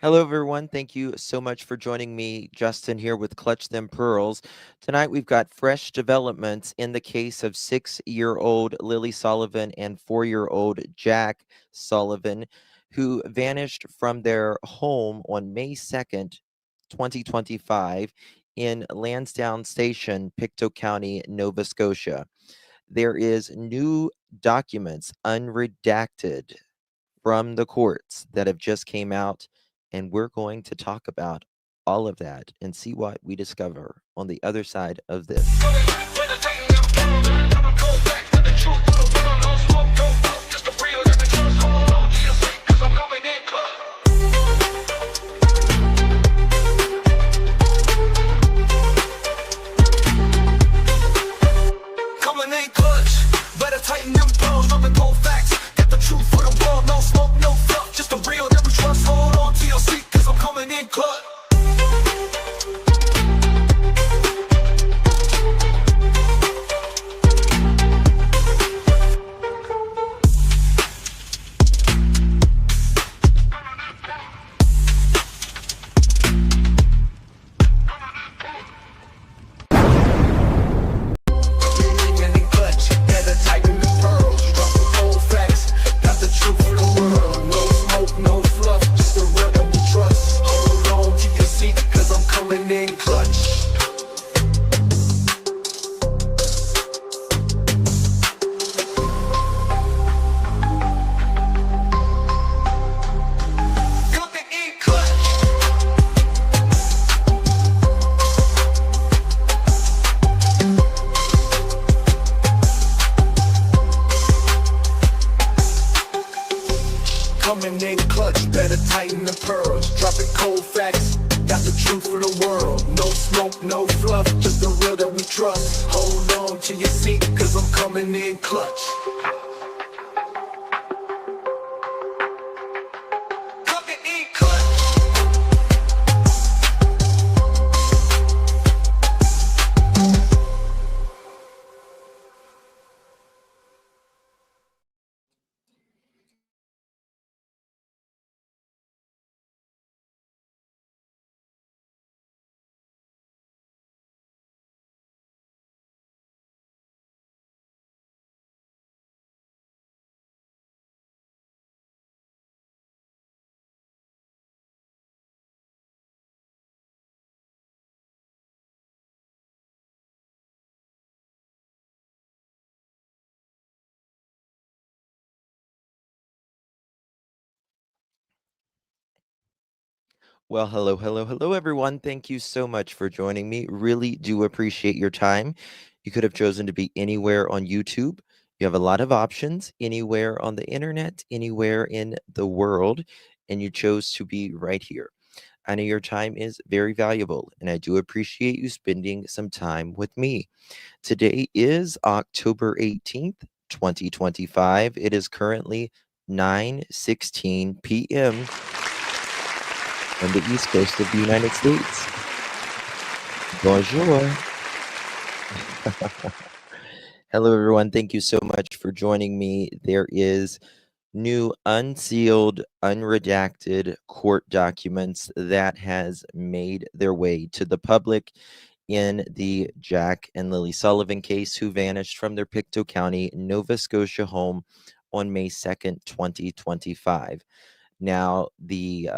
Hello, everyone. Thank you so much for joining me. Justin here with Clutch Them Pearls. Tonight, we've got fresh developments in the case of 6-year-old Lilly Sullivan and 4-year-old Jack Sullivan, who vanished from their home on May 2nd, 2025, in Lansdowne Station, Pictou County, Nova Scotia. There is new documents, unredacted, from the courts that have just came out, and we're going to talk about all of that and see what we discover on the other side of this. Coming in clutch, better tighten the pearls. Dropping cold facts, got the truth for the world. No smoke, no fluff, just the real that we trust. Hold on to your seat, cause I'm coming in clutch. Coming in clutch. Well, hello, everyone. Thank you so much for joining me. Really do appreciate your time. You could have chosen to be anywhere on YouTube. You have a lot of options, anywhere on the internet, anywhere in the world, and you chose to be right here. I know your time is very valuable, and I do appreciate you spending some time with me. Today is October 18th, 2025. It is currently 9:16 p.m. on the East Coast of the United States. Bonjour. Hello, everyone. Thank you so much for joining me. There is new unsealed, unredacted court documents that has made their way to the public in the Jack and Lilly Sullivan case, who vanished from their Pictou County, Nova Scotia home on May 2nd, 2025. Now, the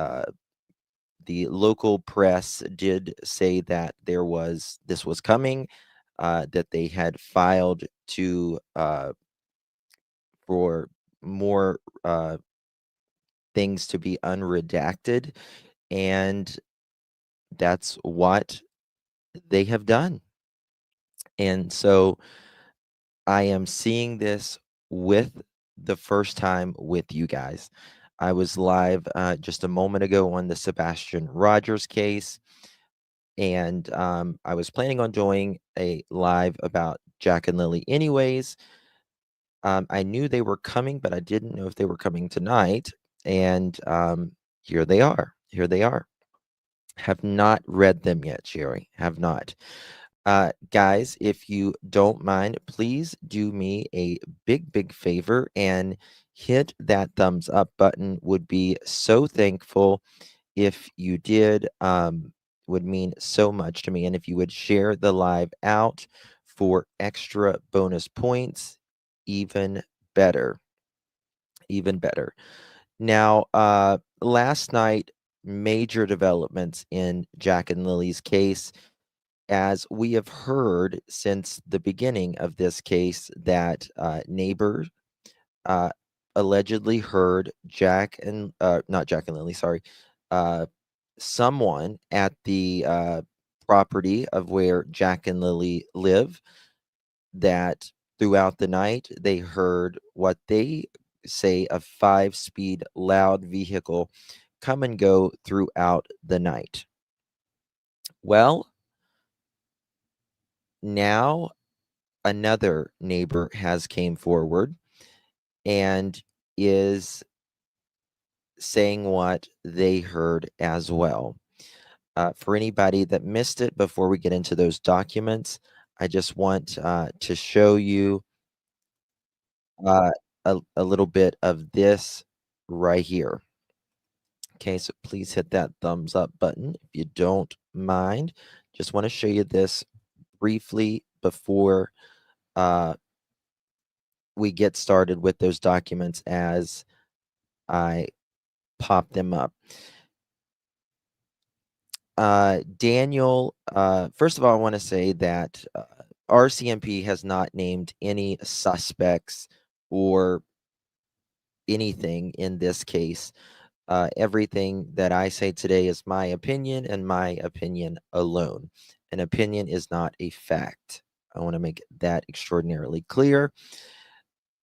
local press did say that this was coming, that they had filed to for more things to be unredacted, and that's what they have done. And so I am seeing this with the first time with you guys. I was live just a moment ago on the Sebastian Rogers case, and I was planning on doing a live about Jack and Lilly anyways. I knew they were coming, but I didn't know if they were coming tonight, and here they are. Here they are. Have not read them yet, Sherry. Have not. Guys, if you don't mind, please do me a big favor and hit that thumbs up button. Would be so thankful. if you did, would mean so much to me. And if you would share the live out for extra bonus points, even better. Even better. Now, last night, major developments in Jack and Lily's case, as we have heard since the beginning of this case that neighbors uh, allegedly heard not Jack and Lily, sorry, someone at the property of where Jack and Lily live, that throughout the night they heard what they say a 5-speed loud vehicle come and go throughout the night. Well, now another neighbor has came forward and is saying what they heard as well. For anybody that missed it, before we get into those documents, I just want to show you uh, a little bit of this right here. Okay, so please hit that thumbs up button if you don't mind. Just want to show you this briefly before we get started with those documents as I pop them up. Daniel, first of all, I want to say that RCMP has not named any suspects or anything in this case. Everything that I say today is my opinion and my opinion alone. An opinion is not a fact. I want to make that extraordinarily clear.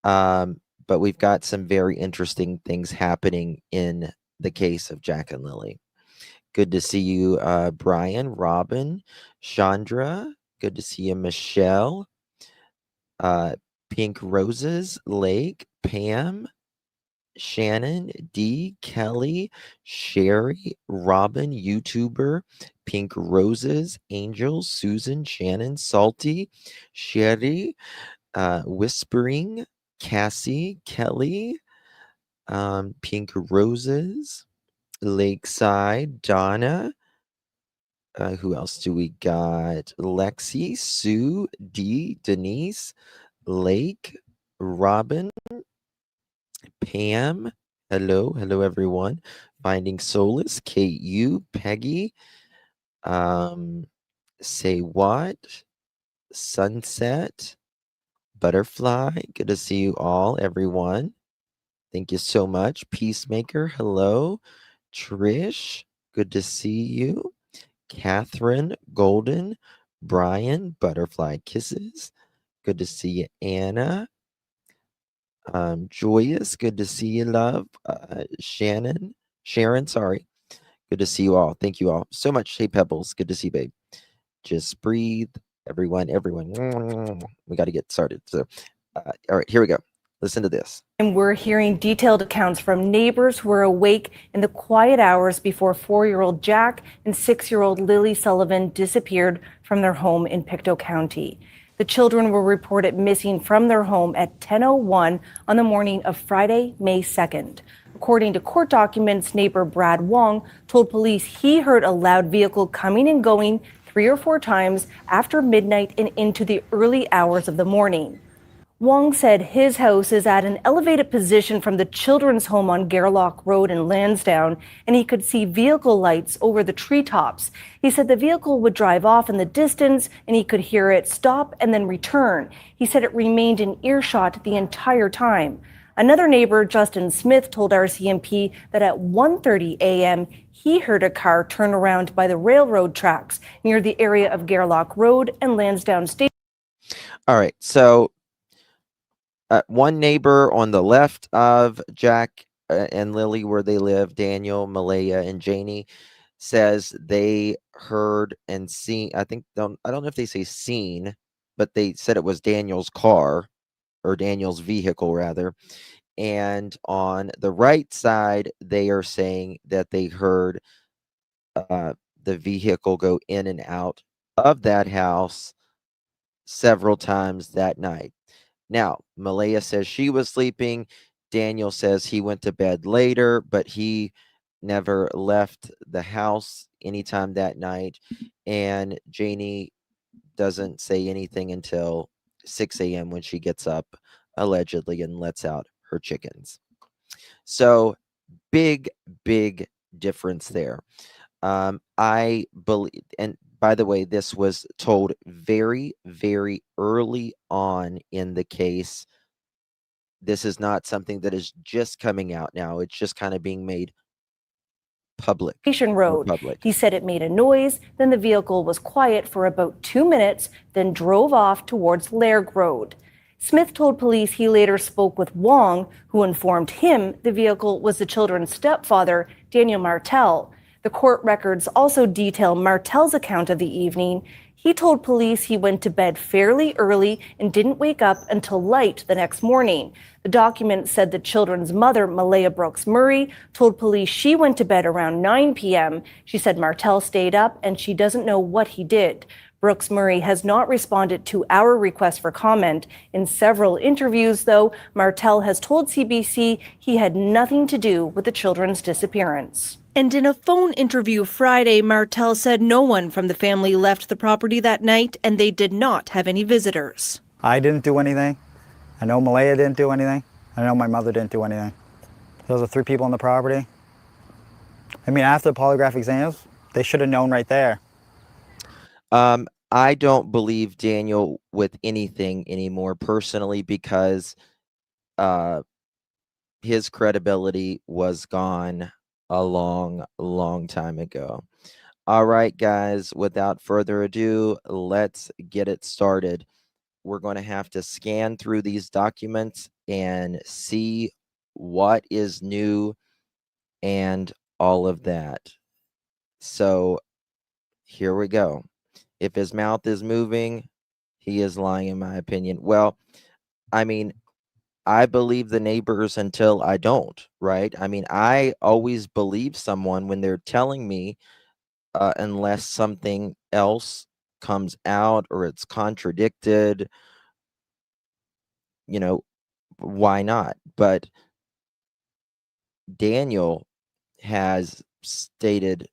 But we've got some very interesting things happening in the case of Jack and Lily. Good to see you, Brian, Robin, Chandra. Good to see you, Michelle. Pink Roses, Lake, Pam, Shannon, D, Kelly, Sherry, Robin, YouTuber, Pink Roses, Angel, Susan, Shannon, Salty, Sherry, Whispering, Cassie, Kelly, Pink Roses, Lakeside, Donna. Who else do we got? Lexi, Sue, D, Denise, Lake, Robin, Pam. Hello, hello everyone. Finding Solace, KU, Peggy, Say What, Sunset, Butterfly. Good to see you all, everyone. Thank you so much. Peacemaker, hello. Trish, good to see you. Catherine, Golden, Brian, Butterfly Kisses. Good to see you, Anna. Joyous, good to see you, love. Sharon, sorry. Good to see you all. Thank you all so much. Hey, Pebbles, good to see you, babe. Just breathe, everyone. We got to get started. So, all right, here we go. Listen to this. And we're hearing detailed accounts from neighbors who were awake in the quiet hours before 4-year-old Jack and 6-year-old Lilly Sullivan disappeared from their home in Pictou County. The children were reported missing from their home at 10:01 on the morning of Friday, May 2nd. According to court documents, neighbor Brad Wong told police he heard a loud vehicle coming and going 3 or 4 times after midnight and into the early hours of the morning. Wong said his house is at an elevated position from the children's home on Gairloch Rd in Lansdowne, and he could see vehicle lights over the treetops. He said the vehicle would drive off in the distance, and he could hear it stop and then return. He said it remained in earshot the entire time. Another neighbor, Justin Smith, told RCMP that at 1:30 a.m., he heard a car turn around by the railroad tracks near the area of Gairloch Rd and Lansdowne Station. All right, so one neighbor on the left of Jack and Lily, where they live, Daniel, Malaya, and Janie, says they heard and seen. I don't know if they say seen, but they said it was Daniel's car or Daniel's vehicle rather. And on the right side, they are saying that they heard the vehicle go in and out of that house several times that night. Now, Malaya says she was sleeping. Daniel says he went to bed later, but he never left the house anytime that night, and Janie doesn't say anything until 6 a.m. when she gets up, allegedly, and lets out her chickens. So big difference there. I believe, and by the way, this was told very early on in the case. This is not something that is just coming out now. It's just kind of being made public. Road. He said it made a noise, then the vehicle was quiet for about 2 minutes, then drove off towards Lairg Road. Smith told police he later spoke with Wong, who informed him the vehicle was the children's stepfather, Daniel Martel. The court records also detail Martel's account of the evening. He told police he went to bed fairly early and didn't wake up until light the next morning. The document said the children's mother, Malaya Brooks Murray, told police she went to bed around 9 p.m. She said Martel stayed up and she doesn't know what he did. Brooks Murray has not responded to our request for comment. In several interviews, though, Martel has told CBC he had nothing to do with the children's disappearance. And in a phone interview Friday, Martel said no one from the family left the property that night and they did not have any visitors. I didn't do anything. I know Malaya didn't do anything. I know my mother didn't do anything. Those are 3 people on the property. I mean, after the polygraph exams, they should have known right there. I don't believe Daniel with anything anymore personally because his credibility was gone a long time ago. All right, guys, without further ado, let's get it started. We're going to have to scan through these documents and see what is new and all of that. So here we go. If his mouth is moving, he is lying, in my opinion. Well, I mean, I believe the neighbors until I don't, right? I mean, I always believe someone when they're telling me, unless something else comes out or it's contradicted, you know, why not? But Daniel has stated,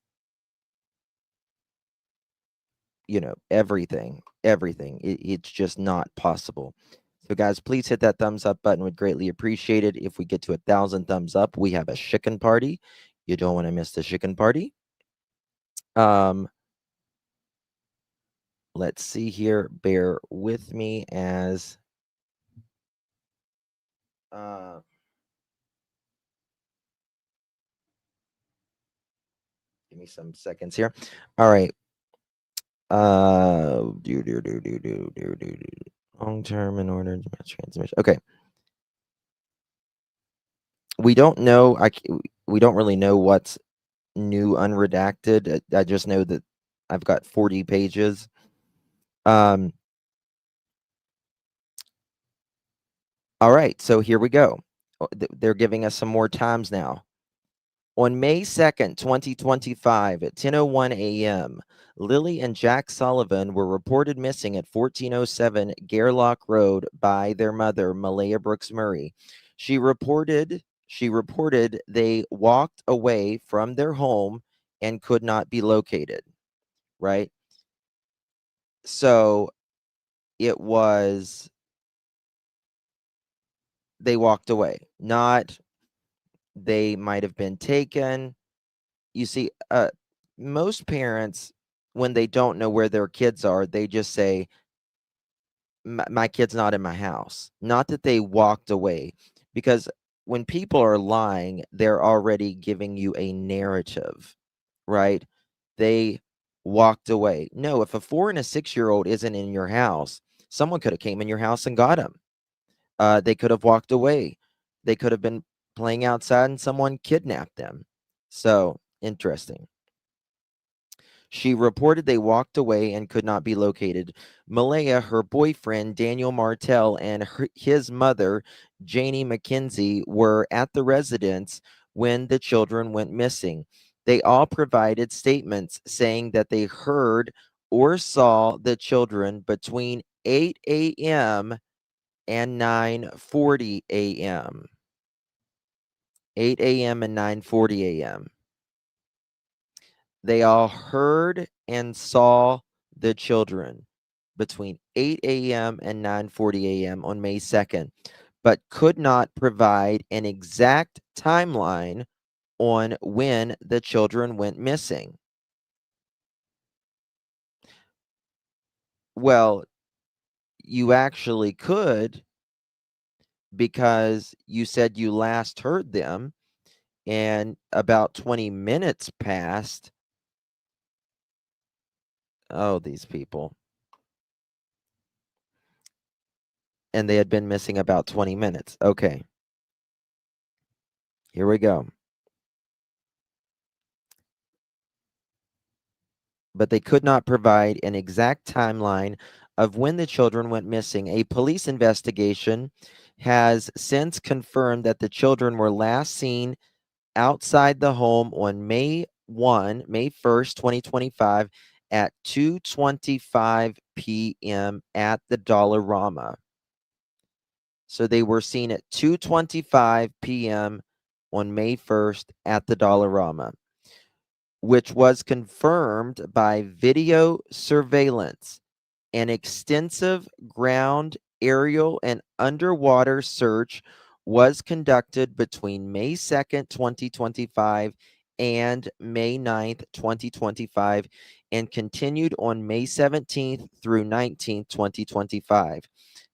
everything. It's just not possible. So guys, please hit that thumbs up button. Would greatly appreciate it. If we get to 1,000 thumbs up, we have a chicken party. You don't want to miss the chicken party. Let's see here. Bear with me as give me some seconds here. All right. Long-term in order to match transmission. Okay. We don't know. We don't really know what's new unredacted. I just know that I've got 40 pages. All right, so here we go. They're giving us some more times now. On May 2nd, 2025, at 10:01 a.m., Lilly and Jack Sullivan were reported missing at 1407 Gairloch Road by their mother, Malaya Brooks Murray. She reported they walked away from their home and could not be located, right? So it was they walked away, not they might have been taken. You see, most parents, when they don't know where their kids are, they just say, my kid's not in my house. Not that they walked away, because when people are lying, they're already giving you a narrative, right? They walked away. No, if a 4 and a 6-year-old isn't in your house, someone could have came in your house and got them. They could have walked away. They could have been playing outside and someone kidnapped them. So interesting. She reported they walked away and could not be located. Malaya, her boyfriend, Daniel Martel, and his mother, Janie McKenzie, were at the residence when the children went missing. They all provided statements saying that they heard or saw the children between 8 a.m. and 9:40 a.m. 8 a.m. and 9:40 a.m. They all heard and saw the children between 8 a.m. and 9:40 a.m. on May 2nd, but could not provide an exact timeline on when the children went missing. Well, you actually could, because you said you last heard them and about 20 minutes passed. Oh, these people. And they had been missing about 20 minutes. Okay. Here we go. But they could not provide an exact timeline of when the children went missing. A police investigation has since confirmed that the children were last seen outside the home on May 1st, 2025 at 2:25 p.m. at the Dollarama. So they were seen at 2:25 p.m. on May 1st at the Dollarama, which was confirmed by video surveillance. An extensive ground, aerial, and underwater search was conducted between May 2nd, 2025 and May 9th, 2025, and continued on May 17th through 19th, 2025.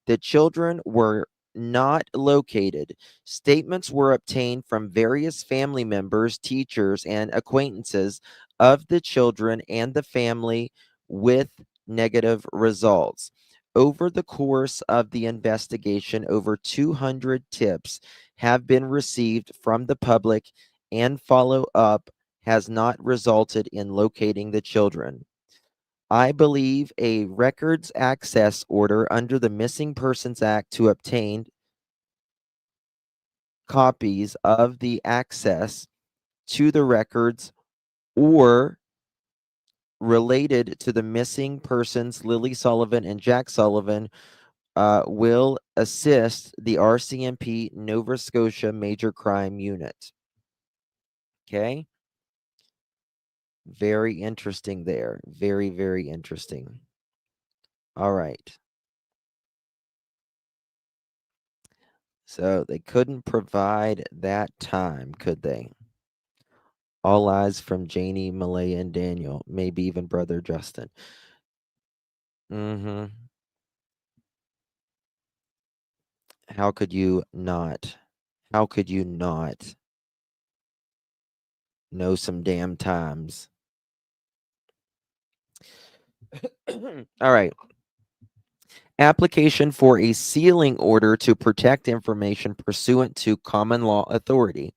The children were not located. Statements were obtained from various family members, teachers, and acquaintances of the children and the family with negative results. Over the course of the investigation, over 200 tips have been received from the public, and follow up has not resulted in locating the children. I believe a records access order under the Missing Persons Act to obtain copies of the access to the records or related to the missing persons, Lilly Sullivan and Jack Sullivan, will assist the RCMP Nova Scotia Major Crime Unit. Okay? Very interesting there. Very, very interesting. All right. So they couldn't provide that time, could they? All eyes from Janie, Malaya, and Daniel, maybe even brother Justin. Mm-hmm. How could you not? How could you not know some damn times? All right. Application for a sealing order to protect information pursuant to common law authority.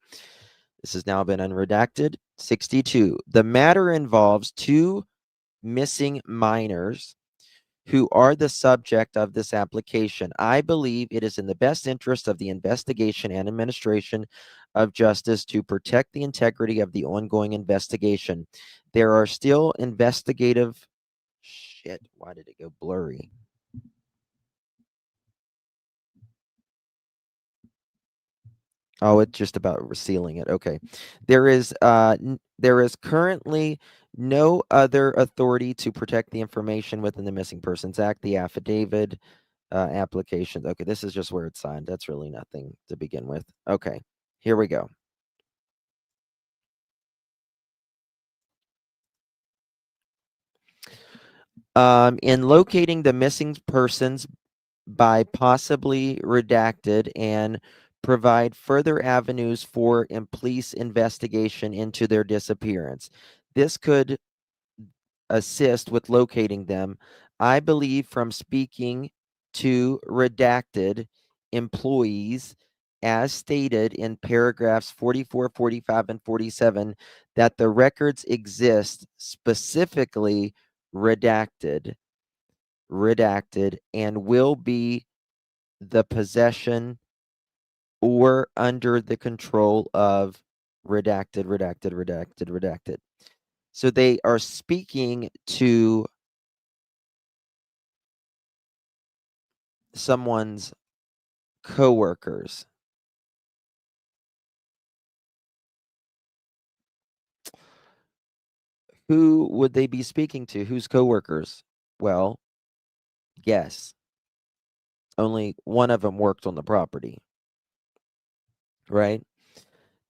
This has now been unredacted. 62. The matter involves two missing minors who are the subject of this application. I believe it is in the best interest of the investigation and administration of justice to protect the integrity of the ongoing investigation. There are still investigative... Shit, why did it go blurry? Oh, it's just about resealing it. Okay. There is currently no other authority to protect the information within the Missing Persons Act, the affidavit, application. Okay, this is just where it's signed. That's really nothing to begin with. Okay, here we go. In locating the missing persons by possibly redacted and provide further avenues for police investigation into their disappearance. This could assist with locating them. I believe from speaking to redacted employees, as stated in paragraphs 44, 45, and 47, that the records exist, specifically redacted, and will be the possession or under the control of redacted. So they are speaking to someone's coworkers. Who would they be speaking to? Whose coworkers? Well, guess. Only one of them worked on the property, right?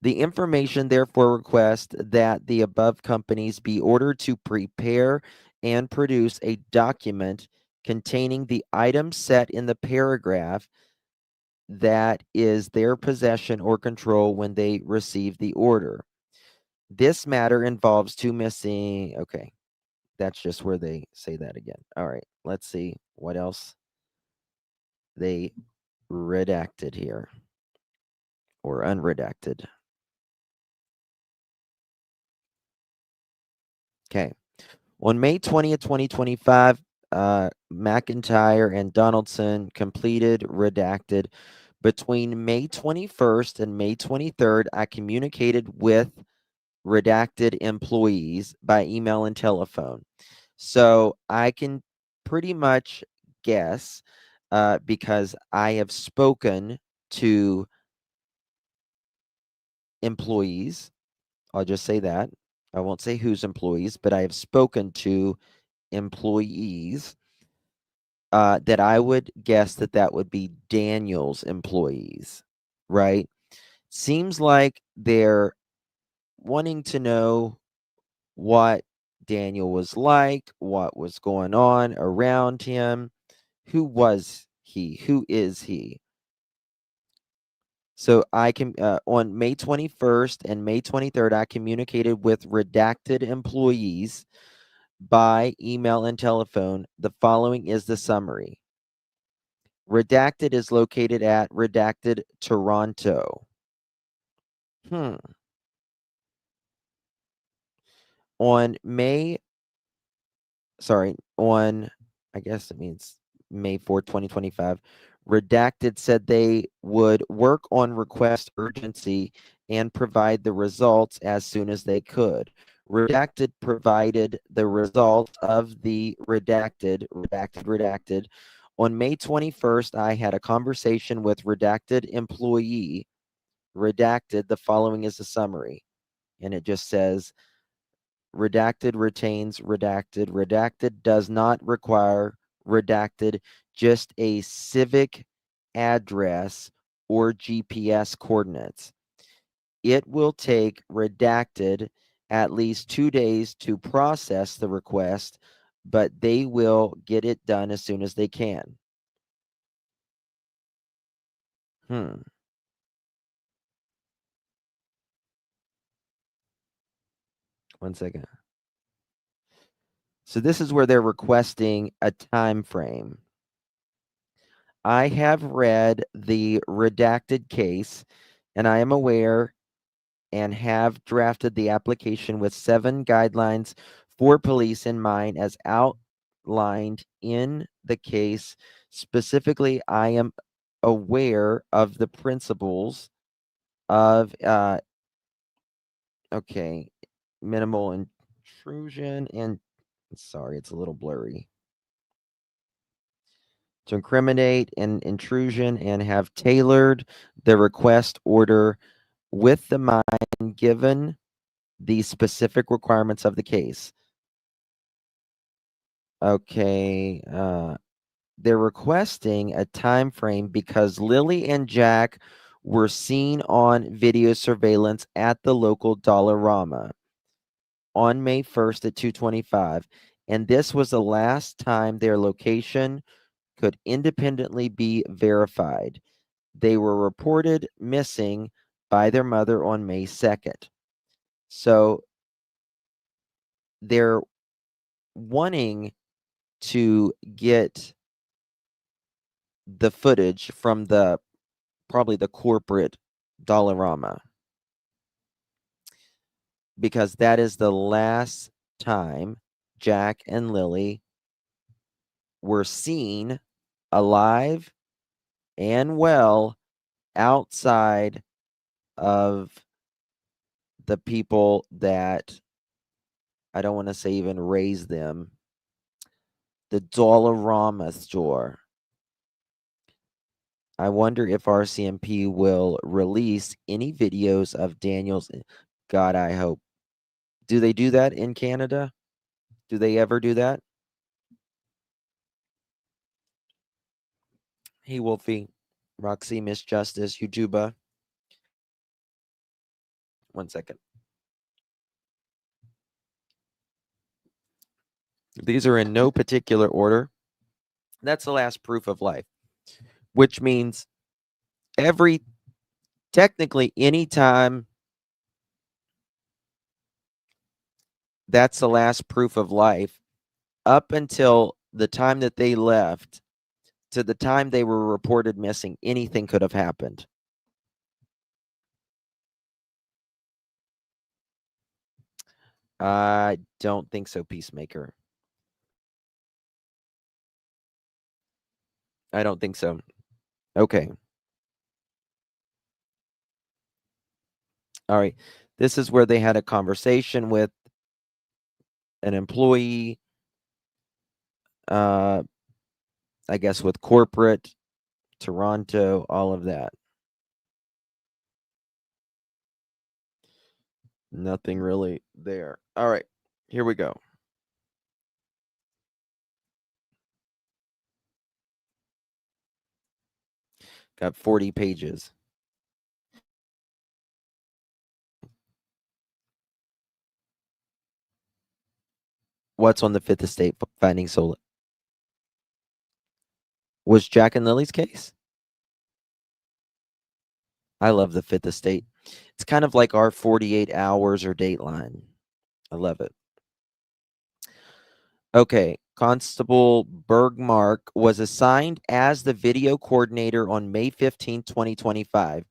The information therefore requests that the above companies be ordered to prepare and produce a document containing the items set in the paragraph that is their possession or control when they receive the order. This matter involves two missing. Okay, that's just where they say that again. All right, let's see what else they redacted here or unredacted. Okay. On May 20th, 2025, McIntyre and Donaldson completed redacted. Between May 21st and May 23rd, I communicated with redacted employees by email and telephone. So I can pretty much guess because I have spoken to employees. I'll just say that. I won't say whose employees, but I have spoken to employees that I would guess that that would be Daniel's employees, right? Seems like they're wanting to know what Daniel was like, what was going on around him. Who was he? Who is he? So I can on May 21st and May 23rd, I communicated with redacted employees by email and telephone. The following is the summary. Redacted is located at Redacted Toronto. On I guess it means May 4th, 2025, Redacted said they would work on request urgency and provide the results as soon as they could. Redacted provided the results of the redacted. On May 21st, I had a conversation with redacted employee. Redacted, the following is a summary. And it just says, redacted retains redacted. Redacted does not require redacted, just a civic address or GPS coordinates. It will take redacted at least 2 days to process the request, but they will get it done as soon as they can. 1 second. So this is where they're requesting a time frame. I have read the redacted case, and I am aware and have drafted the application with 7 guidelines for police in mind as outlined in the case. Specifically, I am aware of the principles of minimal intrusion and sorry, it's a little blurry. To incriminate and intrusion and have tailored the request order with the mind given the specific requirements of the case. Okay, they're requesting a time frame because Lilly and Jack were seen on video surveillance at the local Dollarama on May 1st at 2:25, and this was the last time their location could independently be verified. They were reported missing by their mother on May 2nd. So they're wanting to get the footage from probably the corporate Dollarama because that is the last time Jack and Lilly were seen alive and well outside of the people that I don't want to say even raised them, the Dollarama store. I wonder if RCMP will release any videos of Daniel's. God, I hope Do they do that in Canada? Do they ever do that? Hey, Wolfie, Roxy, Miss Justice, YouTuber. 1 second. These are in no particular order. That's the last proof of life, which means technically anytime that's the last proof of life, up until the time that they left to the time they were reported missing, anything could have happened. I don't think so, Peacemaker. I don't think so. Okay. All right. This is where they had a conversation with an employee, I guess with corporate, Toronto, all of that. Nothing really there. All right. Here we go. Got 40 pages. What's on the Fifth Estate finding Sola? Was Jack and Lily's case? I love the Fifth Estate. It's kind of like our 48 hours or Dateline. I love it. Okay. Constable Bergmark was assigned as the video coordinator on May 15, 2025.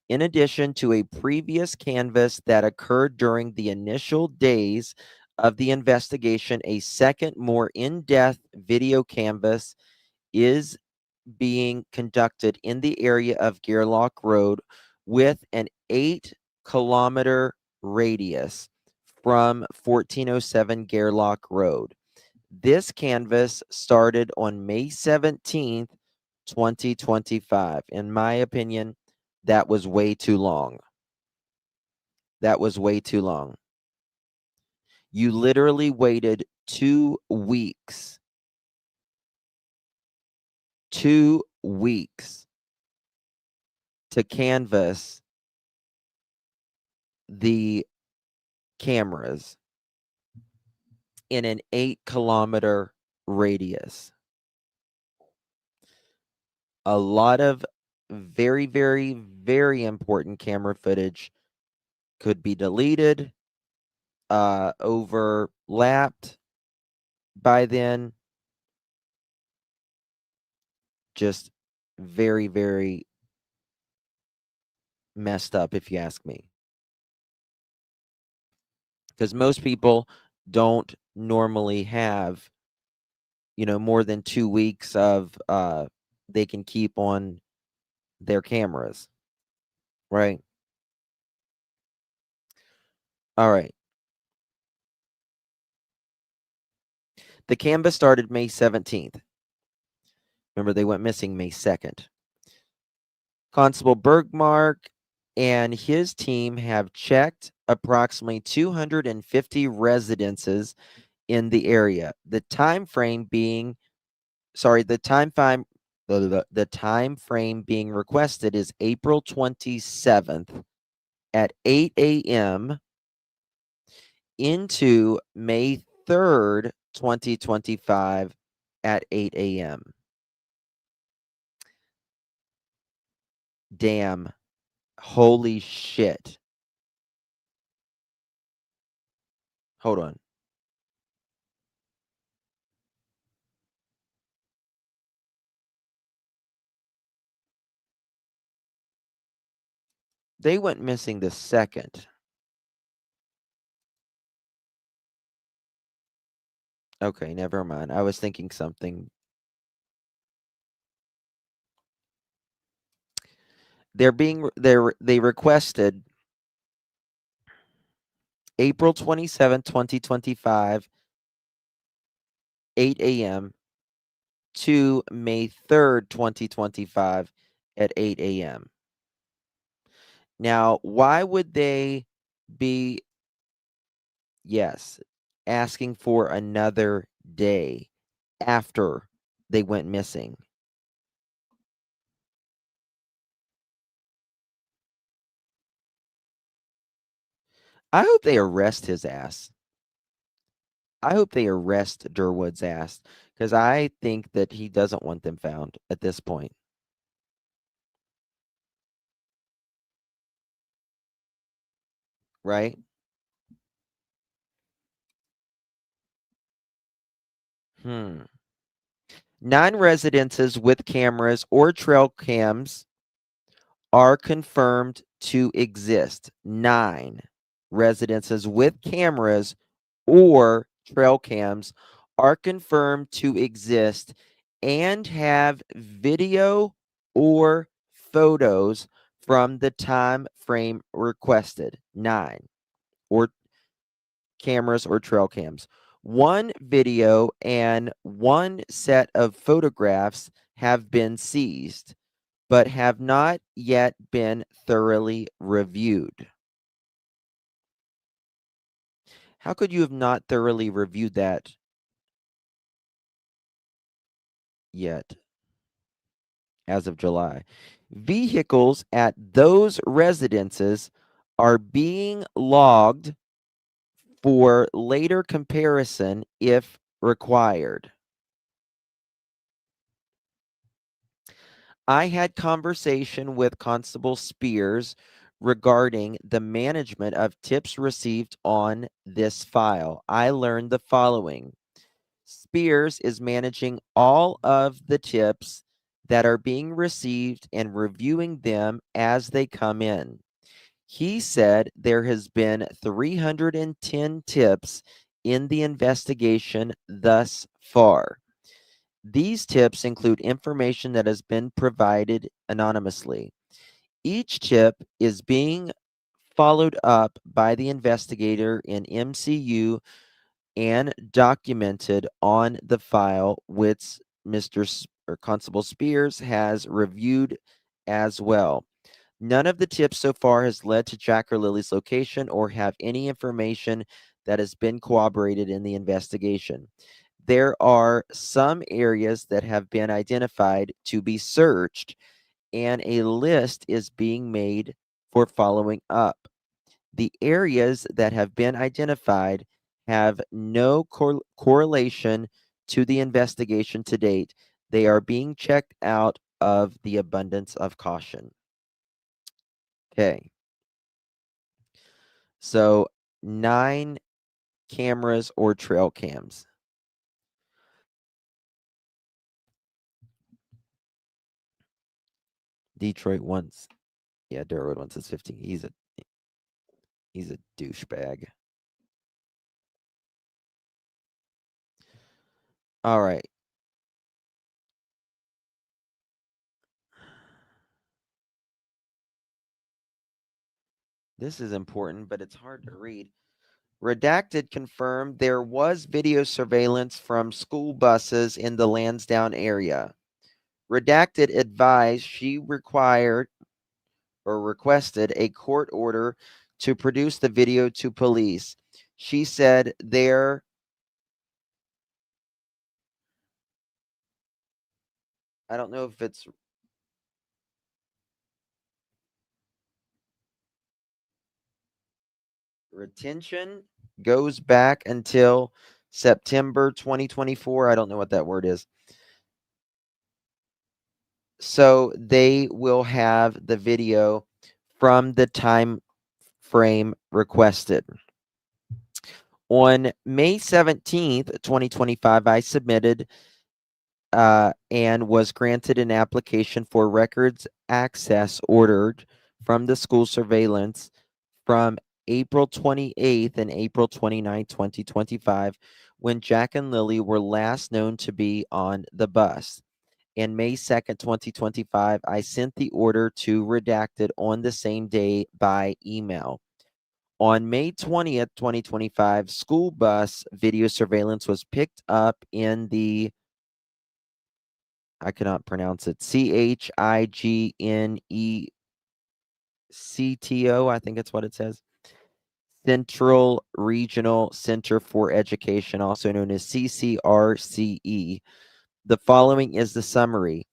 In addition to a previous canvass that occurred during the initial days of the investigation, a second, more in-depth video canvass is being conducted in the area of Gairloch Rd with an 8-kilometer radius from 1407 Gairloch Rd. This canvass started on May 17th, 2025. In my opinion, that was way too long. That was way too long. You literally waited 2 weeks. 2 weeks to canvass the cameras in an 8-kilometer radius. A lot of very, very, very important camera footage could be deleted, overlapped by then. Just very, very messed up, if you ask me. Because most people don't normally have, more than 2 weeks of they can keep on their cameras, right? All right. The canvass started May 17th. Remember, they went missing May 2nd. Constable Bergmark and his team have checked approximately 250 residences in the area. The time frame being requested is April 27th at 8 a.m. into May 3rd, 2025 at 8 a.m. Damn. Holy shit. Hold on. They went missing the 2nd. Okay, never mind. I was thinking something. They requested April 27, 2025, 8 a.m. to May 3rd, 2025 at 8 a.m. Now, why would they be Yes. Asking for another day after they went missing. I hope they arrest his ass. I hope they arrest Durwood's ass because I think that he doesn't want them found at this point. Right? Hmm. 9 residences with cameras or trail cams are confirmed to exist. 9 residences with cameras or trail cams are confirmed to exist and have video or photos from the time frame requested. 9 or cameras or trail cams. 1 video and 1 set of photographs have been seized, but have not yet been thoroughly reviewed. How could you have not thoroughly reviewed that yet as of July? Vehicles at those residences are being logged for later comparison if required. I had conversation with Constable Spears regarding the management of tips received on this file. I learned the following. Spears is managing all of the tips that are being received and reviewing them as they come in. He said there has been 310 tips in the investigation thus far. These tips include information that has been provided anonymously. Each tip is being followed up by the investigator in MCU and documented on the file, which Constable Spears has reviewed as well. None of the tips so far has led to Jack or Lily's location or have any information that has been corroborated in the investigation. There are some areas that have been identified to be searched, and a list is being made for following up. The areas that have been identified have no correlation to the investigation to date. They are being checked out of the abundance of caution. Okay. So 9 cameras or trail cams. Detroit wants, yeah, Durwood wants his 15. He's a douchebag. All right. This is important, but it's hard to read. Redacted confirmed there was video surveillance from school buses in the Lansdowne area. Redacted advised she required or requested a court order to produce the video to police. She said there I don't know if it's retention goes back until September 2024. I don't know what that word is. So they will have the video from the time frame requested. On May 17th, 2025, I submitted and was granted an application for records access ordered from the school surveillance from April 28th and April 29th, 2025, when Jack and Lily were last known to be on the bus. And May 2nd, 2025, I sent the order to Redacted on the same day by email. On May 20th, 2025, school bus video surveillance was picked up in the, I cannot pronounce it, CHIGNECTO, I think it's what it says. Central Regional Center for Education, also known as CCRCE. The following is the summary.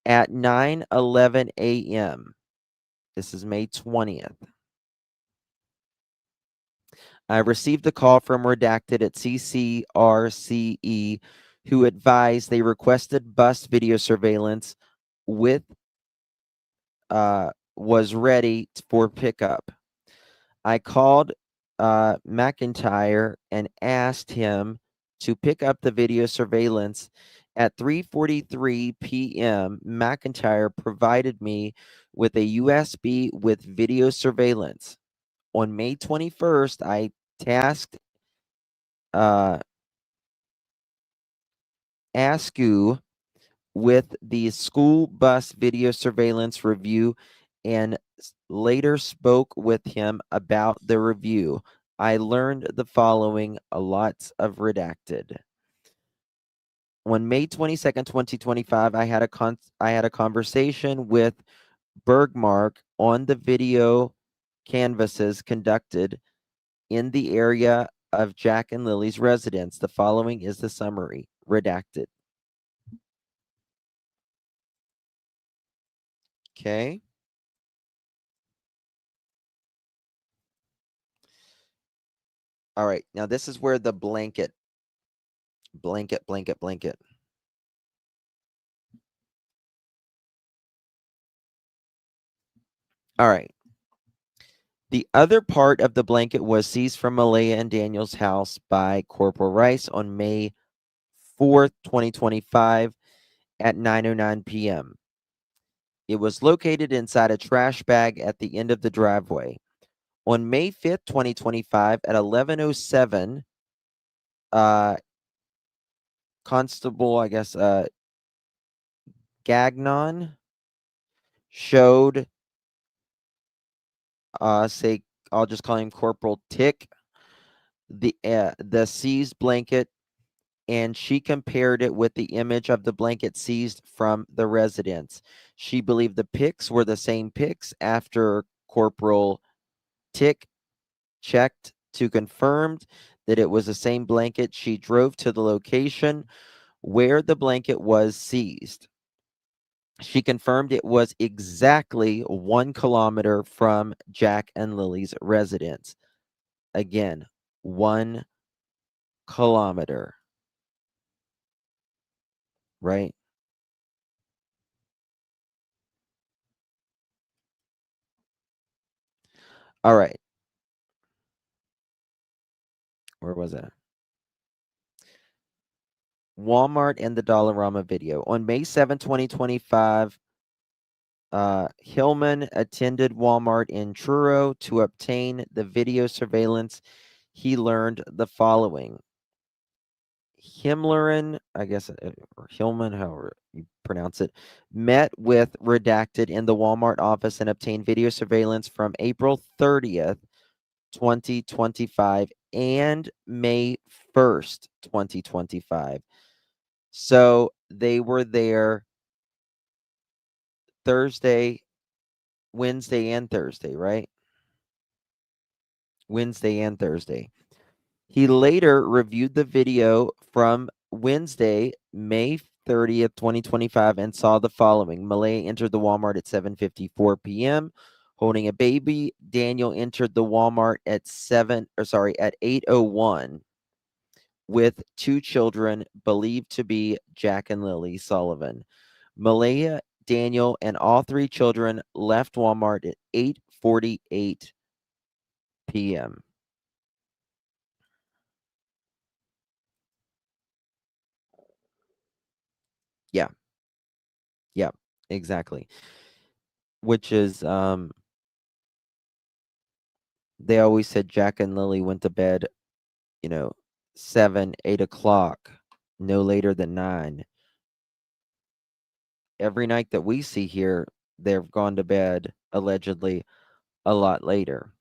At 9:11 a.m., this is May 20th, I received a call from Redacted at CCRCE who advised they requested bus video surveillance with was ready for pickup. I called McIntyre and asked him to pick up the video surveillance. At 3:43 p.m., McIntyre provided me with a USB with video surveillance. On May 21st, I tasked ASCU with the school bus video surveillance review and later spoke with him about the review. I learned the following, lots of redacted. On May 22nd, 2025, I had a conversation with Bergmark on the video canvases conducted in the area of Jack and Lily's residence. The following is the summary, redacted. Okay. All right. Now this is where the blanket. All right. The other part of the blanket was seized from Malaya and Daniel's house by Corporal Rice on May 4th, 2025 at 9:09 p.m. It was located inside a trash bag at the end of the driveway. On May 5th, 2025 at 11:07, Constable, I guess, Gagnon showed, say, I'll just call him Corporal Tick, the seized blanket, and she compared it with the image of the blanket seized from the residence. She believed the pics were the same pics. After Corporal Tick checked to confirm that it was the same blanket, she drove to the location where the blanket was seized. She confirmed it was exactly 1 kilometer from Jack and Lily's residence. Again, 1 kilometer. Right? All right. Where was that? Walmart and the Dollarama video. On May 7, 2025, Hillman attended Walmart in Truro to obtain the video surveillance. He learned the following. Himmlerin, I guess, or Hillman, however you pronounce it, met with Redacted in the Walmart office and obtained video surveillance from April 30th, 2025 and May 1st, 2025. So they were there Thursday, Wednesday, and Thursday, right? Wednesday and Thursday. He later reviewed the video from Wednesday, May 30th, 2025, and saw the following. Malaya entered the Walmart at 7:54 p.m. holding a baby. Daniel entered the Walmart at 8:01 with 2 children believed to be Jack and Lilly Sullivan. Malaya, Daniel, and all 3 children left Walmart at 8:48 p.m. Yeah. Yeah, exactly. Which is, they always said Jack and Lily went to bed, 7, 8 o'clock, no later than 9. Every night that we see here, they've gone to bed, allegedly, a lot later.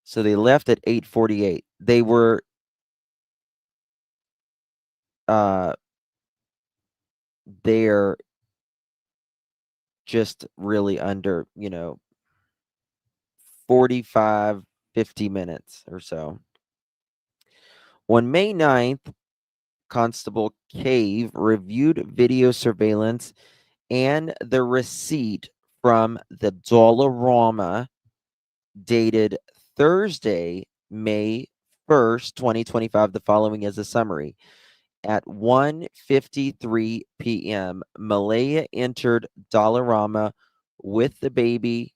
So they left at 8:48. They were there just really under, 45, 50 minutes or so. On May 9th, Constable Cave reviewed video surveillance and the receipt from the Dollarama dated Thursday, May 1st, 2025. The following is a summary. At 1:53 p.m., Malaya entered Dollarama with the baby.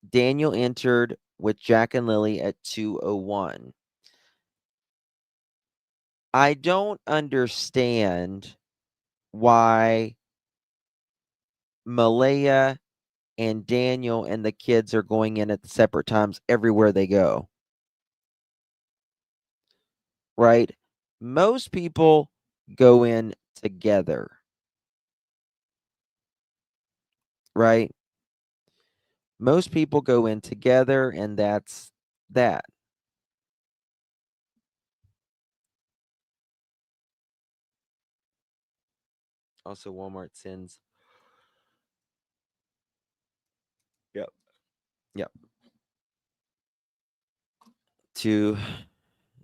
Daniel entered with Jack and Lily at 2:01. I don't understand why Malaya and Daniel and the kids are going in at separate times everywhere they go. Right? Most people go in together. Right? Most people go in together, and that's that. Also, Walmart sends. Yep. Yep.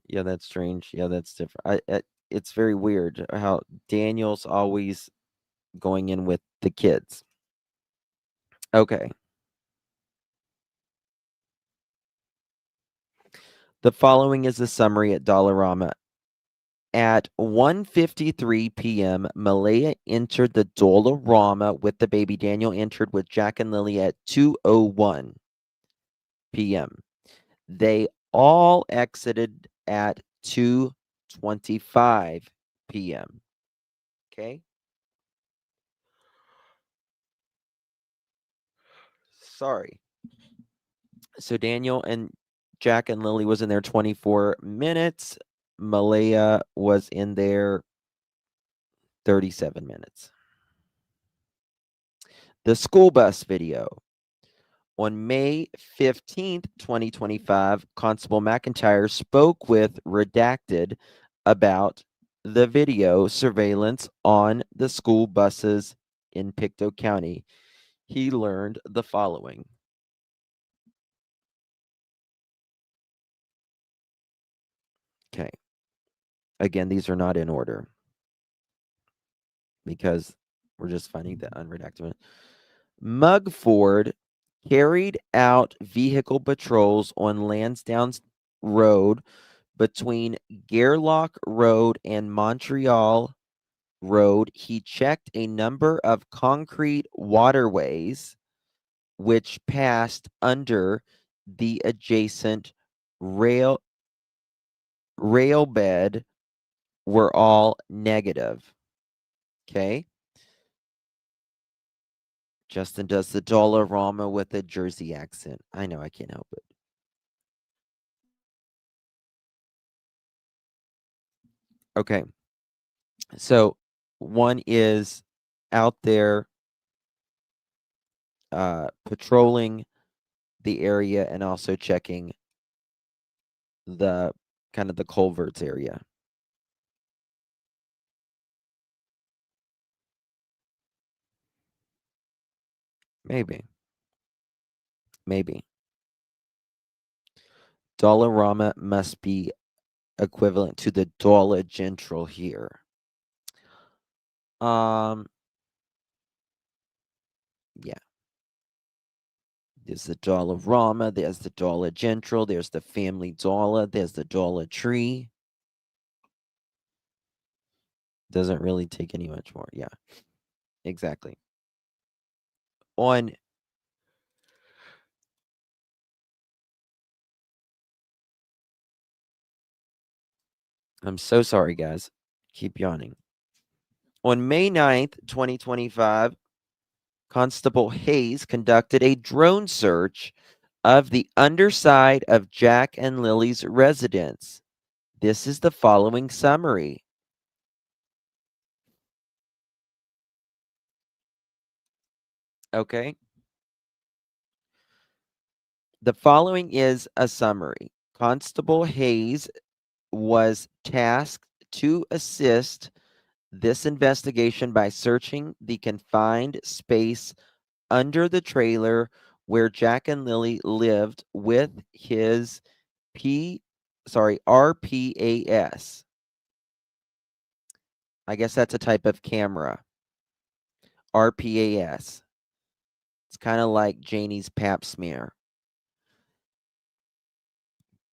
Yeah, that's strange. Yeah, that's different. It's very weird how Daniel's always going in with the kids. Okay. The following is a summary at Dollarama. At 1:53 p.m., Malaya entered the Dollarama with the baby. Daniel entered with Jack and Lily at 2:01 p.m. They all exited at 2:25 p.m. Okay? Sorry. So Daniel and Jack and Lily was in there 24 minutes. Malaya was in there 37 minutes. The school bus video. On May 15th, 2025, Constable McIntyre spoke with Redacted about the video surveillance on the school buses in Pictou County. He learned the following. Okay. Again, these are not in order because we're just finding the unredacted one. Mugford carried out vehicle patrols on Lansdowne Road between Gairloch Road and Montreal Road. He checked a number of concrete waterways which passed under the adjacent rail bed were all negative. Okay. Justin does the Dollarama with a Jersey accent. I know, I can't help it. Okay. So one is out there patrolling the area and also checking the kind of the culverts area. Maybe. Dollarama must be equivalent to the Dollar General here. Yeah. There's the Dollarama, there's the Dollar General, there's the Family Dollar, there's the Dollar Tree. Doesn't really take any much more. Yeah. Exactly. I'm so sorry, guys. Keep yawning. On May 9th, 2025, Constable Hayes conducted a drone search of the underside of Jack and Lily's residence. This is the following summary. Okay. The following is a summary. Constable Hayes was tasked to assist this investigation by searching the confined space under the trailer where Jack and Lilly lived with his RPAS. I guess that's a type of camera. RPAS. It's kind of like Janie's pap smear.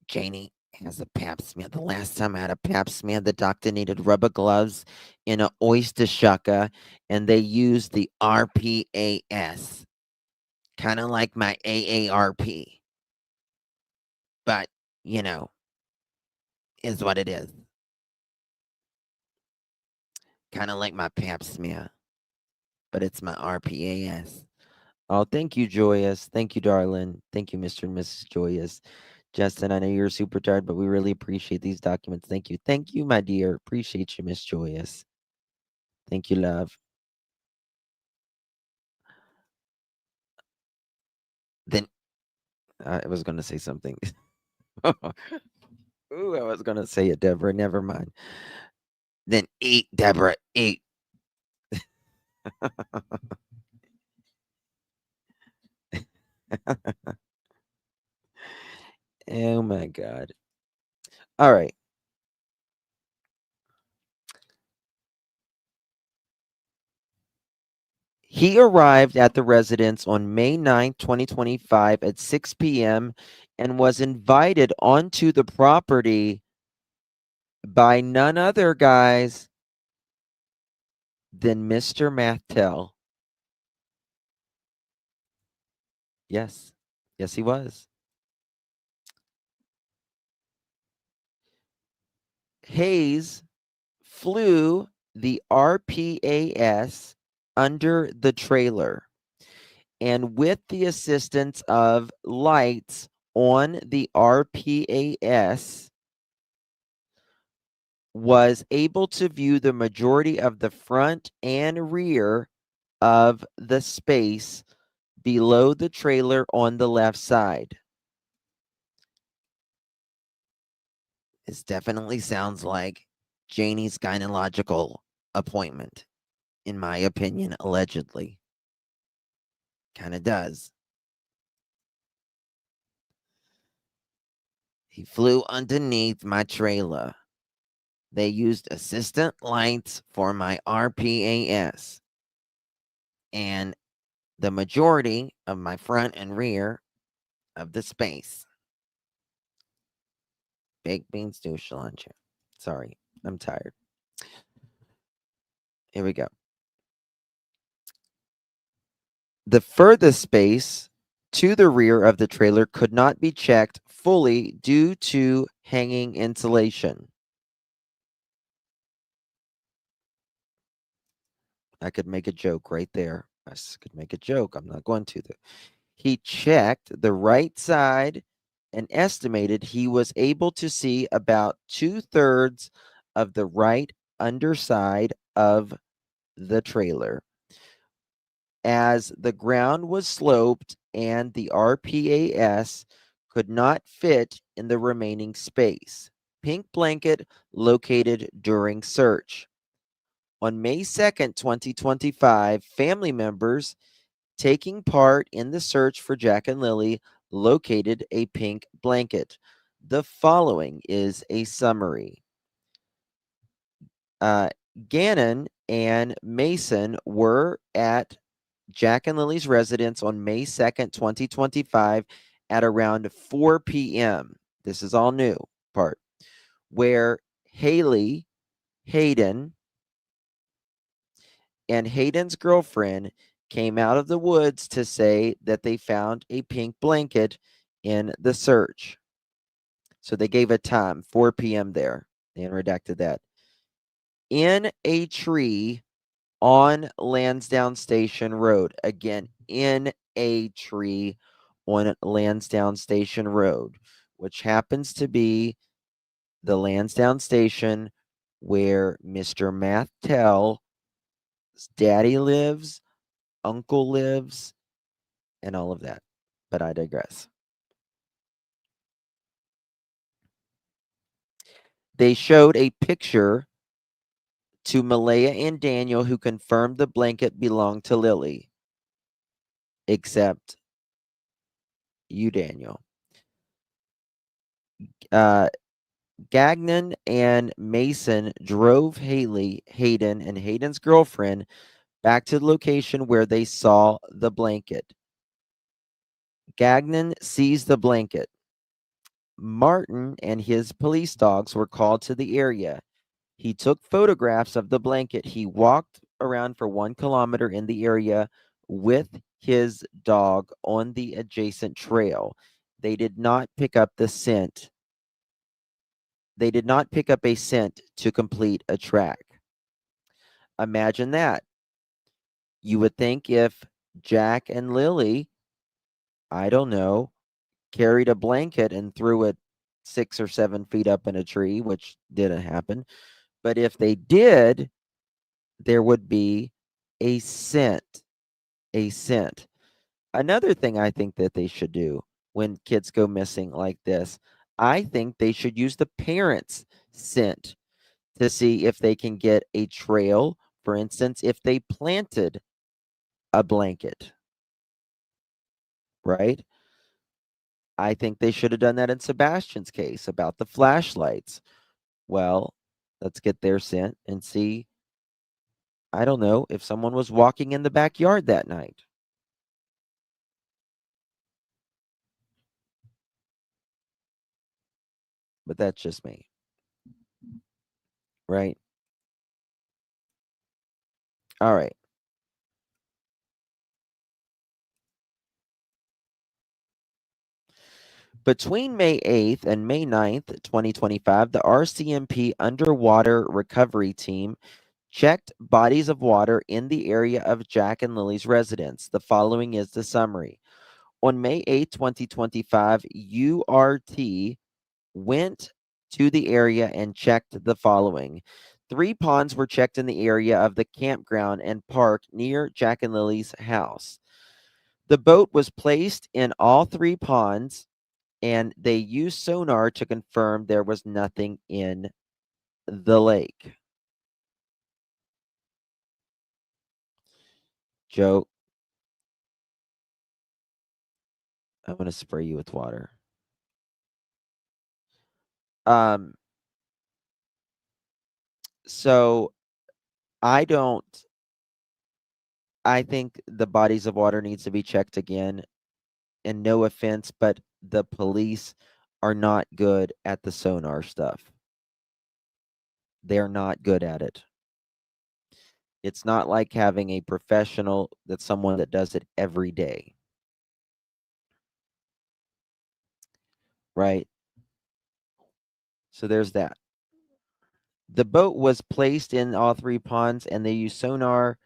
Janie has a pap smear. The last time I had a pap smear, the doctor needed rubber gloves in an oyster shucker, and they used the RPAS. Kind of like my AARP. But, you know, is what it is. Kind of like my pap smear. But it's my RPAS. Oh, thank you, Joyous. Thank you, darling. Thank you, Mr. and Mrs. Joyous. Justin, I know you're super tired, but we really appreciate these documents. Thank you. Thank you, my dear. Appreciate you, Miss Joyous. Thank you, love. Then I was going to say something. Ooh, I was going to say it, Deborah. Never mind. Then eat, Deborah, eat. Oh, my God. All right. He arrived at the residence on May 9th, 2025 at 6 p.m. and was invited onto the property by none other, guys, than Mr. Mathtel. Yes. Yes, he was. Hayes flew the RPAS under the trailer, and with the assistance of lights on the RPAS, was able to view the majority of the front and rear of the space below the trailer on the left side. This definitely sounds like Janie's gynecological appointment, in my opinion, allegedly. Kind of does. He flew underneath my trailer. They used assistant lights for my RPAS. And the majority of my front and rear of the space. Baked beans stew cilantro. Sorry, I'm tired. Here we go. The furthest space to the rear of the trailer could not be checked fully due to hanging insulation. I could make a joke right there. I could make a joke. I'm not going to, though. He checked the right side and estimated he was able to see about 2/3 of the right underside of the trailer. As the ground was sloped and the RPAS could not fit in the remaining space. Pink blanket located during search. On May 2nd, 2025, family members taking part in the search for Jack and Lilly located a pink blanket. The following is a summary. Gannon and Mason were at Jack and Lily's residence on May 2nd, 2025 at around 4 p.m. This is all new part, where Hayden, and Hayden's girlfriend came out of the woods to say that they found a pink blanket in the search. So they gave a time, 4 p.m. there, and redacted that. In a tree on Lansdowne Station Road. Again, in a tree on Lansdowne Station Road, which happens to be the Lansdowne Station where Mr. Mathtel's daddy lives, uncle lives, and all of that. But I digress. They showed a picture to Malaya and Daniel, who confirmed the blanket belonged to Lilly. Except You, Daniel. Gagnon and Mason drove Hayden, and Hayden's girlfriend back to the location where they saw the blanket. Gagnon sees the blanket. Martin and his police dogs were called to the area. He took photographs of the blanket. He walked around for 1 kilometer in the area with his dog on the adjacent trail. They did not pick up the scent. They did not pick up a scent to complete a track. Imagine that. You would think if Jack and Lily, I don't know, carried a blanket and threw it 6 or 7 feet up in a tree, which didn't happen. But if they did, there would be a scent. A scent. Another thing I think that they should do when kids go missing like this, I think they should use the parents' scent to see if they can get a trail. For instance, if they planted a blanket, right? I think they should have done that in Sebastian's case about the flashlights. Well, let's get their scent and see, I don't know, if someone was walking in the backyard that night. But that's just me. Right? All right. Between May 8th and May 9th, 2025, the RCMP Underwater Recovery Team checked bodies of water in the area of Jack and Lily's residence. The following is the summary. On May 8, 2025, URT went to the area and checked the following. 3 ponds were checked in the area of the campground and park near Jack and Lily's house. The boat was placed in all 3 ponds, and they used sonar to confirm there was nothing in the lake. Joe, I'm going to spray you with water. So I think the bodies of water needs to be checked again. And no offense, but the police are not good at the sonar stuff. They're not good at it. It's not like having a professional that's someone that does it every day. Right? So there's that. The boat was placed in all 3 ponds and they used sonar,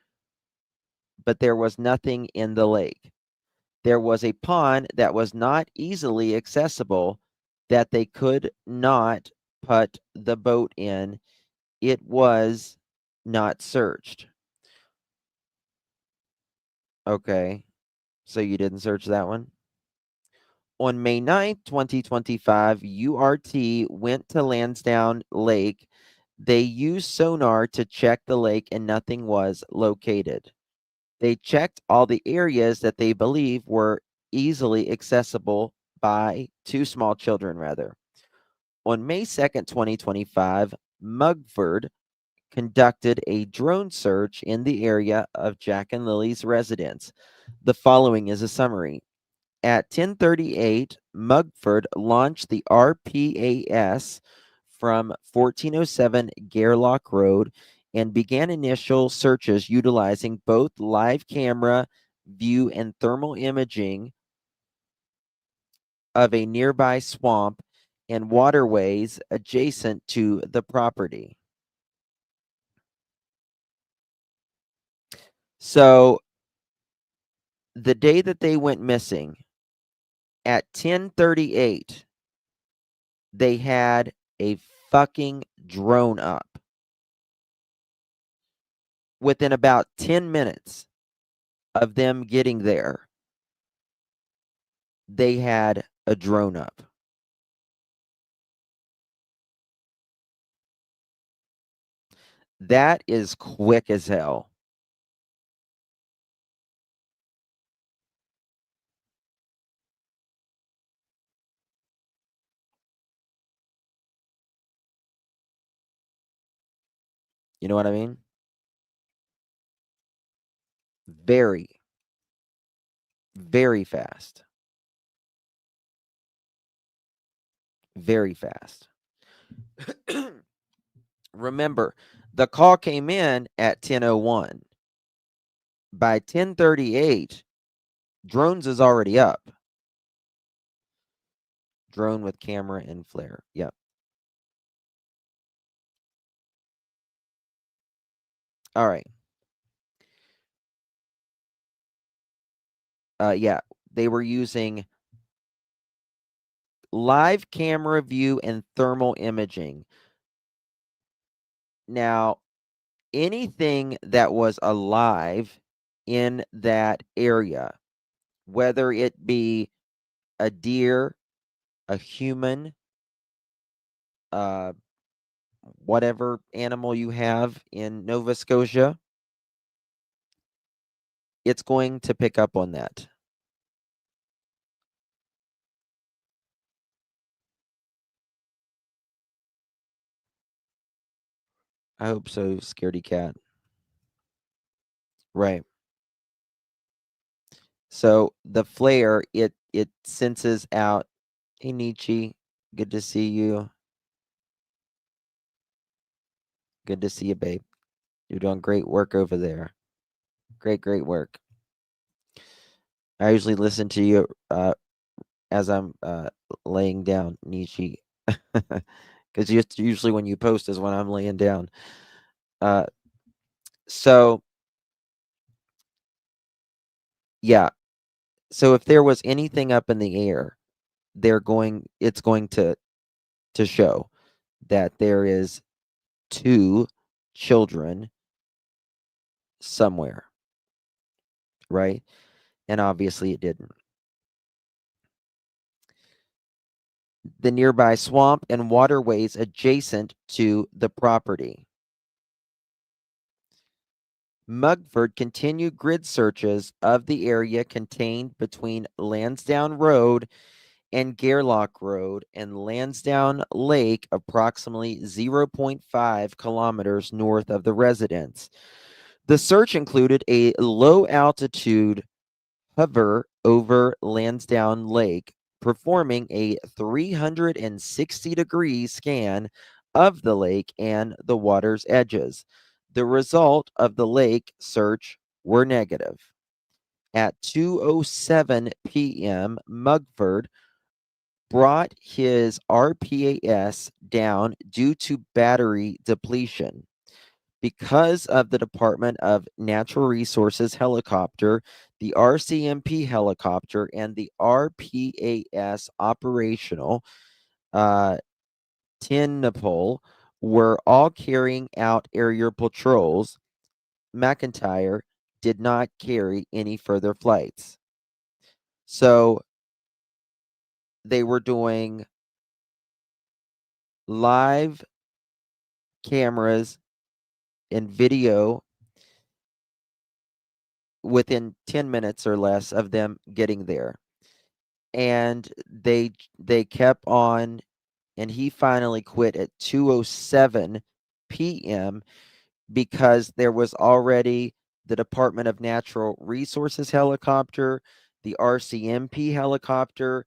but there was nothing in the lake. There was a pond that was not easily accessible that they could not put the boat in. It was not searched. Okay. So you didn't search that one? On May 9th, 2025, URT went to Lansdowne Lake. They used sonar to check the lake and nothing was located. They checked all the areas that they believe were easily accessible by 2 small children, rather. On May 2nd, 2025, Mugford conducted a drone search in the area of Jack and Lily's residence. The following is a summary. At 10:38, Mugford launched the RPAS from 1407 Gairloch Road and began initial searches utilizing both live camera view and thermal imaging of a nearby swamp and waterways adjacent to the property. So the day that they went missing, at 10:38, they had a fucking drone up. Within about 10 minutes of them getting there, they had a drone up. That is quick as hell. You know what I mean? Very, very fast. Very fast. Remember, the call came in at 10:01. By 10:38, drones is already up. Drone with camera and flare. Yep. All right. Yeah, they were using live camera view and thermal imaging. Now, anything that was alive in that area, whether it be a deer, a human, whatever animal you have in Nova Scotia, it's going to pick up on that. I hope so, Scaredy Cat. Right. So the flare, it senses out. Hey, Nietzsche, good to see you. Good to see you, babe. You're doing great work over there. Great work. I usually listen to you as I'm laying down, Nietzsche, because usually when you post is when I'm laying down. So yeah. So if there was anything up in the air, it's going to show that there is 2 children somewhere, right? And obviously it didn't. The nearby swamp and waterways adjacent to the property. Mugford continued grid searches of the area contained between Lansdowne Road and Gairloch Road and Lansdowne Lake, approximately 0.5 kilometers north of the residence. The search included a low-altitude hover over Lansdowne Lake, performing a 360-degree scan of the lake and the water's edges. The result of the lake search were negative. At 2:07 p.m., Mugford brought his RPAS down due to battery depletion. Because of the Department of Natural Resources helicopter, the RCMP helicopter, and the RPAS operational Tinpole were all carrying out aerial patrols, McIntyre did not carry any further flights. So they were doing live cameras and video within 10 minutes or less of them getting there. And they kept on, and he finally quit at 2:07 p.m. because there was already the Department of Natural Resources helicopter, the RCMP helicopter,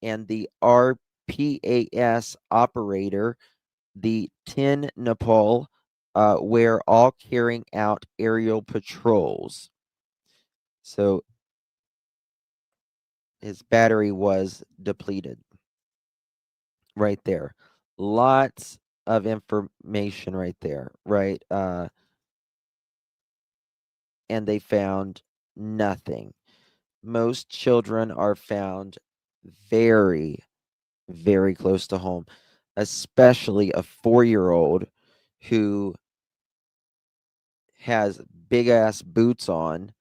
and the RPAS operator, the Tinpole, were all carrying out aerial patrols. So his battery was depleted. Right there. Lots of information right there, right? And they found nothing. Most children are found very, very close to home, especially a 4-year-old who has big ass boots on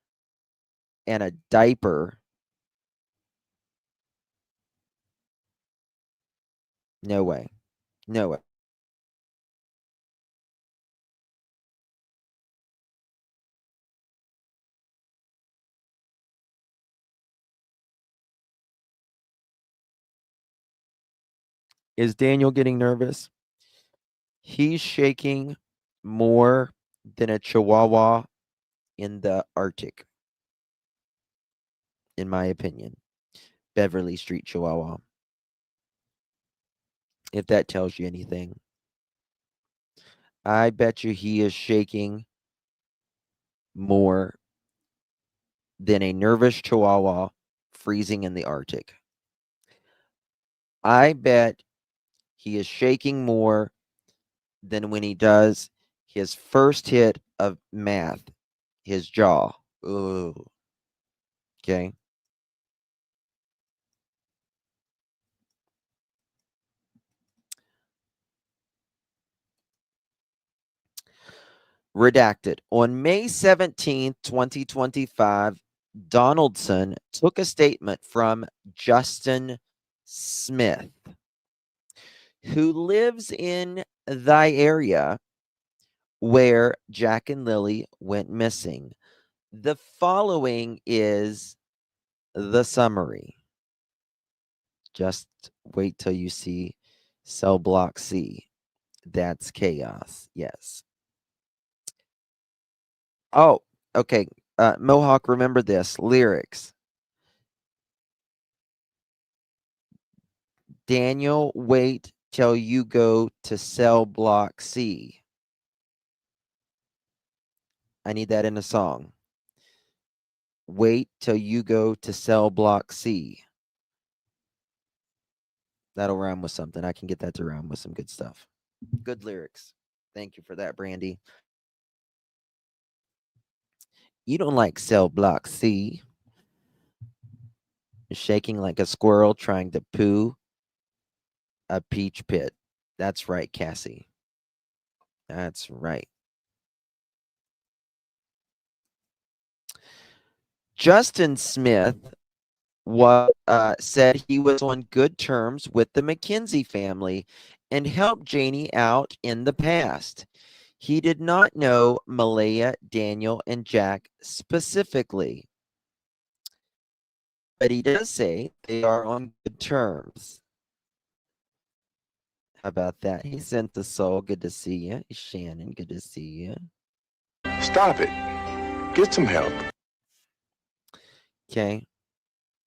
and a diaper. No way. No way. Is Daniel getting nervous? He's shaking more than a Chihuahua in the Arctic, in my opinion. Beverly Street Chihuahua. If that tells you anything. I bet you he is shaking more than a nervous Chihuahua freezing in the Arctic. I bet he is shaking more than when he does his first hit of math, his jaw. Ooh. Okay. Redacted. On May 17th, 2025, Donaldson took a statement from Justin Smith, who lives in thy area where Jack and Lily went missing. The following is the summary. Just wait till you see cell block C. That's chaos. Yes. Oh, okay. Mohawk, remember this. Lyrics. Daniel, wait till you go to cell block C. I need that in a song. Wait till you go to cell block C. That'll rhyme with something. I can get that to rhyme with some good stuff. Good lyrics. Thank you for that, Brandy. You don't like cell block C. You're shaking like a squirrel trying to poo a peach pit. That's right, Cassie. That's right. Justin Smith said he was on good terms with the McKenzie family and helped Janie out in the past. He did not know Malaya, Daniel, and Jack specifically, but he does say they are on good terms. How about that? He sent the soul. Good to see you. Shannon, good to see you. Stop it. Get some help. Okay.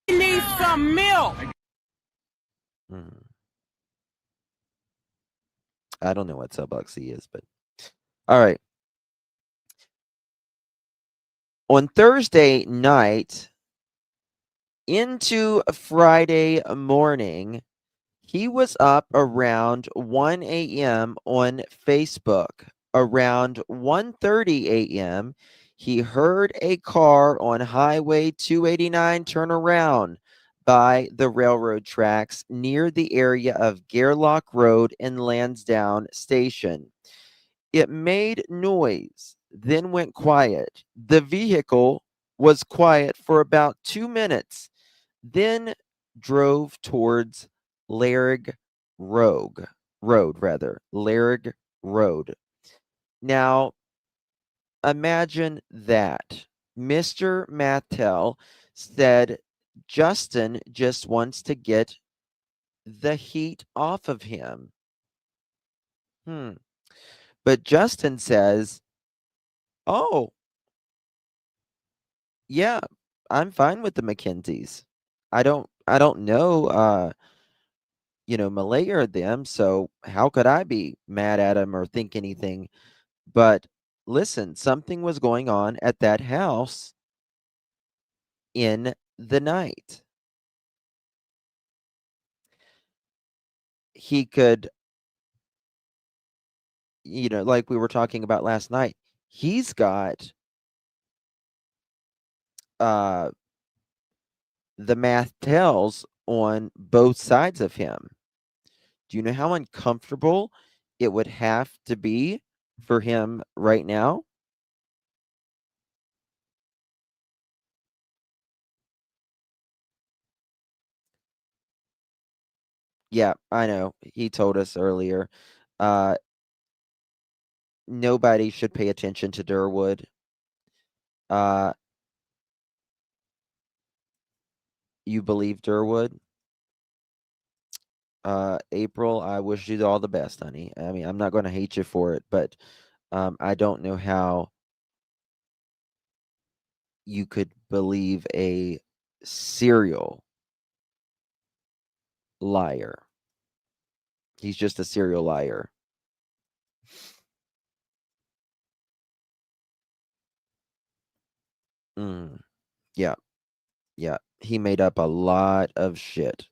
We need some milk. I don't know what Subboxy is, but all right. On Thursday night into Friday morning, he was up around 1 a.m. on Facebook. Around 1:30 a.m., he heard a car on Highway 289 turn around by the railroad tracks near the area of Gairloch Rd and Lansdowne Station. It made noise, then went quiet. The vehicle was quiet for about 2 minutes, then drove towards Larrig Road. Larrig Road. Now, imagine that. Mr. Mattel said Justin just wants to get the heat off of him. But Justin says, oh, yeah, I'm fine with the McKenzies. I don't know Malaya or them, so how could I be mad at him or think anything? But listen, something was going on at that house in the night. He could, like we were talking about last night, he's got the math tells on both sides of him. Do you know how uncomfortable it would have to be for him right now? Yeah, I know. He told us earlier. Nobody should pay attention to Durwood. You believe Durwood? April, I wish you all the best, honey. I mean, I'm not going to hate you for it, but I don't know how you could believe a serial liar. He's just a serial liar. Yeah, yeah. He made up a lot of shit.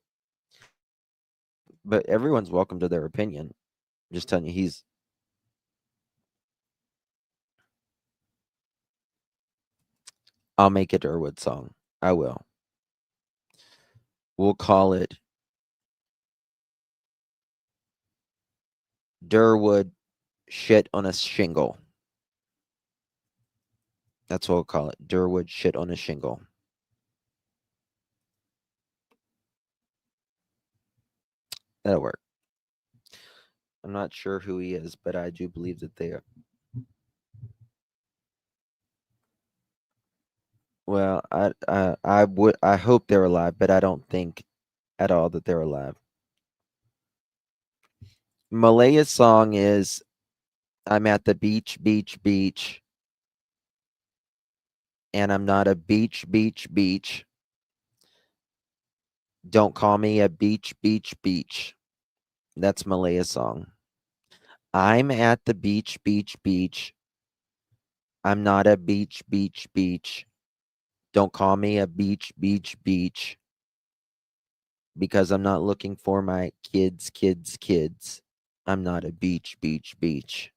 But everyone's welcome to their opinion. I'm just telling you, I'll make a Durwood song. I will. We'll call it Durwood Shit on a Shingle. That's what we'll call it. Durwood Shit on a Shingle. That'll work. I'm not sure who he is, but I do believe that they are. Well, I hope they're alive, but I don't think at all that they're alive. Malaya's song is I'm at the beach, beach, beach, and I'm not a beach, beach, beach. Don't call me a beach, beach, beach. That's Malaya's song. I'm at the beach, beach, beach. I'm not a beach, beach, beach. Don't call me a beach, beach, beach. Because I'm not looking for my kids, kids, kids. I'm not a beach, beach, beach.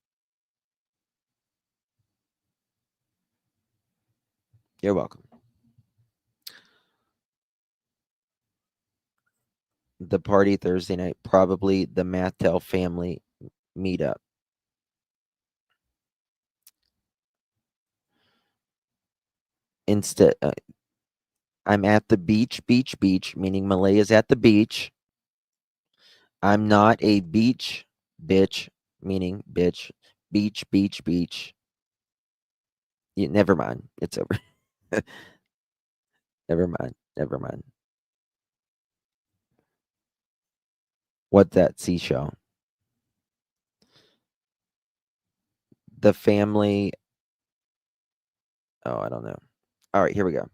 You're welcome. The party Thursday night, probably the Mattel family meetup. Instead, I'm at the beach, beach, beach, meaning Malaya's at the beach. I'm not a beach bitch, meaning bitch. Beach, beach, beach. Never mind. It's over. Never mind. Never mind. What's that seashell? The family. Oh, I don't know. All right, here we go.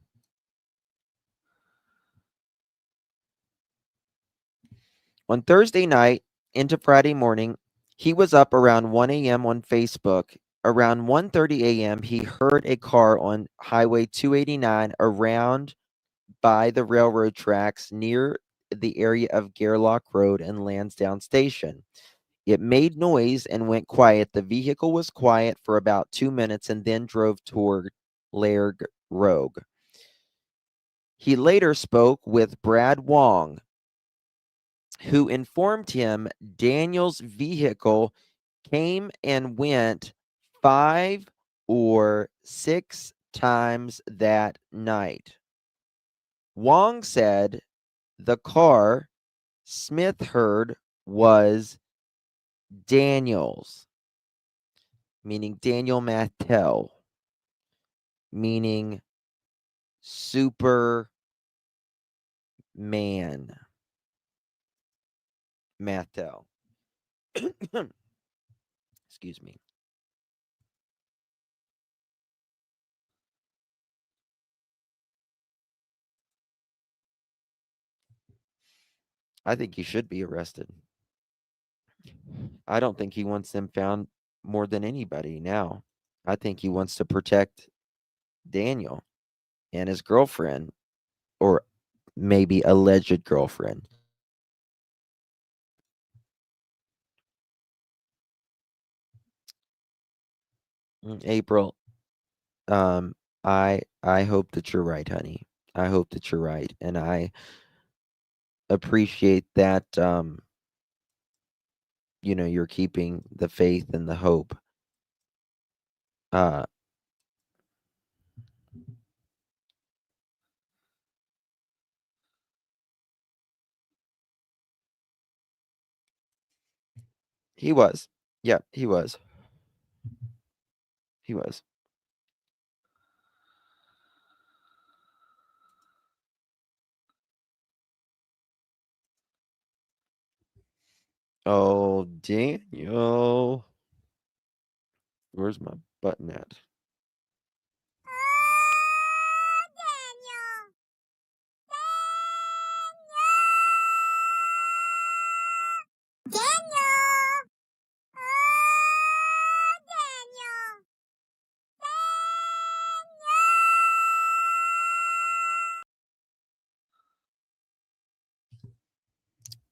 On Thursday night into Friday morning, he was up around 1 a.m. on Facebook. Around 1:30 a.m., he heard a car on Highway 289 around by the railroad tracks near the area of Gairloch Road and Lansdowne Station. It made noise and went quiet. The vehicle was quiet for about 2 minutes and then drove toward Lairg Road. He later spoke with Brad Wong, who informed him Daniel's vehicle came and went 5 or 6 times that night. Wong said the car Smith heard was Daniel's, meaning Daniel Mattel, meaning Superman Mattel. Excuse me. I think he should be arrested. I don't think he wants them found more than anybody now. I think he wants to protect Daniel and his girlfriend, or maybe alleged girlfriend. April, I hope that you're right, honey. I hope that you're right, and I appreciate that. You're keeping the faith and the hope. Uh, he was. Yeah, he was. He was. Oh, Daniel. Where's my button at?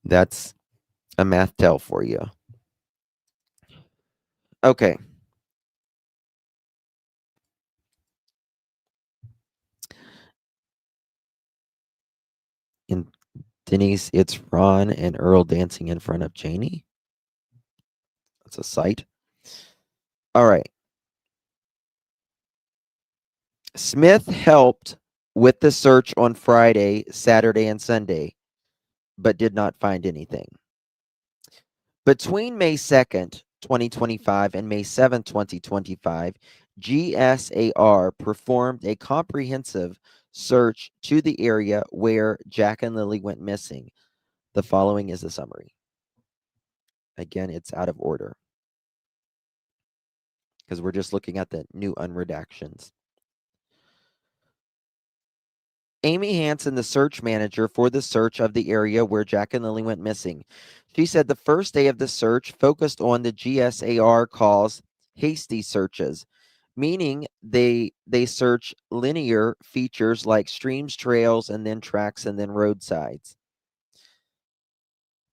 That's a math tell for you. Okay. And Denise, it's Ron and Earl dancing in front of Janie. That's a sight. All right. Smith helped with the search on Friday, Saturday, and Sunday, but did not find anything. Between May 2nd, 2025 and May 7th, 2025, GSAR performed a comprehensive search to the area where Jack and Lily went missing. The following is a summary. Again, it's out of order because we're just looking at the new unredactions. Amy Hansen, the search manager for the search of the area where Jack and Lily went missing. She said the first day of the search focused on the GSAR calls hasty searches, meaning they search linear features like streams, trails, and then tracks, and then roadsides.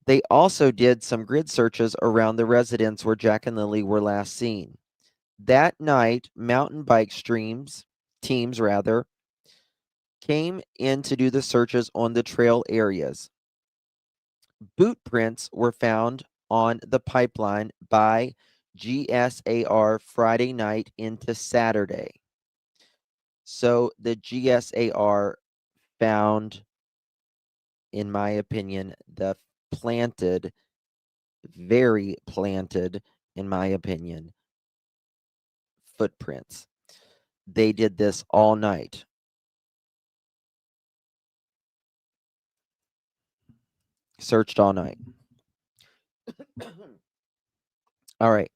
They also did some grid searches around the residence where Jack and Lily were last seen. That night, mountain bike teams came in to do the searches on the trail areas. Boot prints were found on the pipeline by GSAR Friday night into Saturday. So the GSAR found, in my opinion, the very planted, in my opinion, footprints. They did this all night. Searched all night. All right.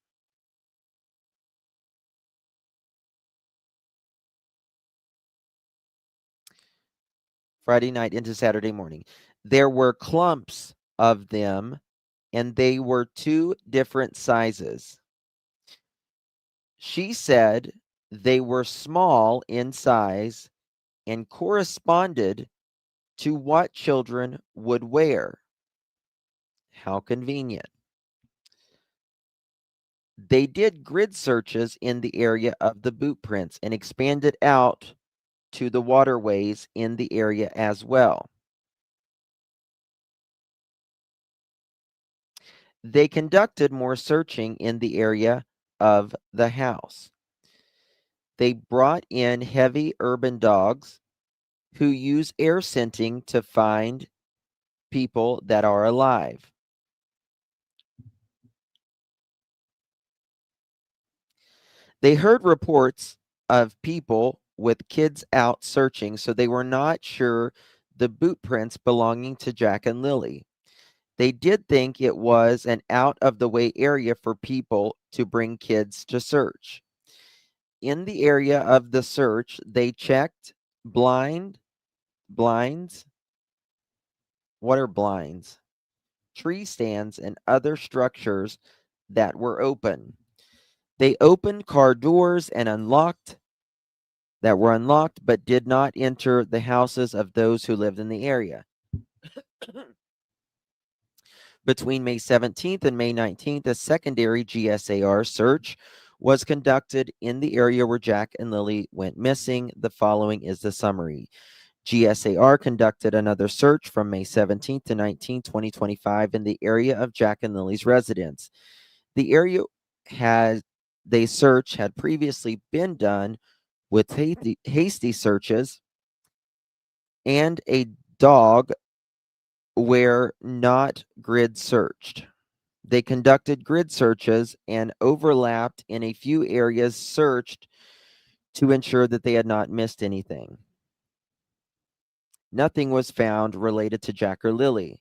Friday night into Saturday morning. There were clumps of them, and they were two different sizes. She said they were small in size and corresponded to what children would wear. How convenient. They did grid searches in the area of the boot prints and expanded out to the waterways in the area as well. They conducted more searching in the area of the house. They brought in heavy urban dogs who use air scenting to find people that are alive. They heard reports of people with kids out searching, so they were not sure the boot prints belonging to Jack and Lily. They did think it was an out-of-the-way area for people to bring kids to search. In the area of the search, they checked blinds. What are blinds? Tree stands and other structures that were open. They opened car doors and that were unlocked, but did not enter the houses of those who lived in the area. Between May 17th and May 19th, a secondary GSAR search was conducted in the area where Jack and Lily went missing. The following is the summary. GSAR conducted another search from May 17th to 19th, 2025 in the area of Jack and Lily's residence. The area they search had previously been done with hasty searches and a dog were not grid searched. They conducted grid searches and overlapped in a few areas searched to ensure that they had not missed anything. Nothing was found related to Jack or Lily.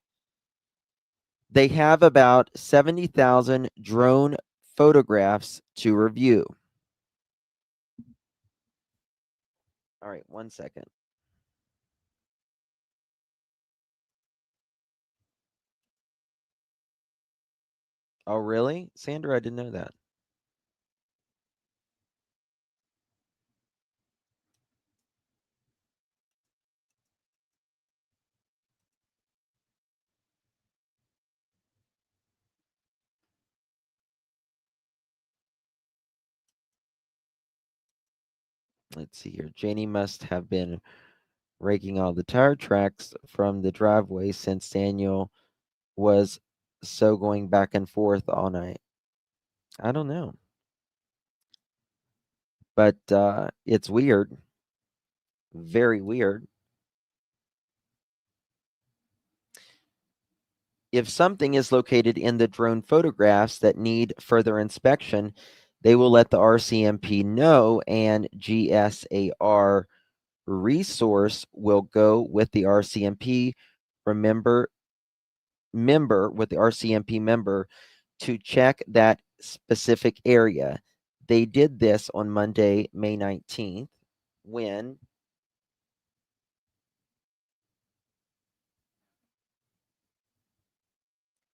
They have about 70,000 drone photographs to review. All right, 1 second. Oh, really? Sandra, I didn't know that. Let's see here. Janie must have been raking all the tire tracks from the driveway since Daniel was so going back and forth all night. I don't know. But it's weird. Very weird. If something is located in the drone photographs that need further inspection, they will let the RCMP know, and GSAR resource will go with the RCMP member with the RCMP member to check that specific area. They did this on Monday, May 19th, when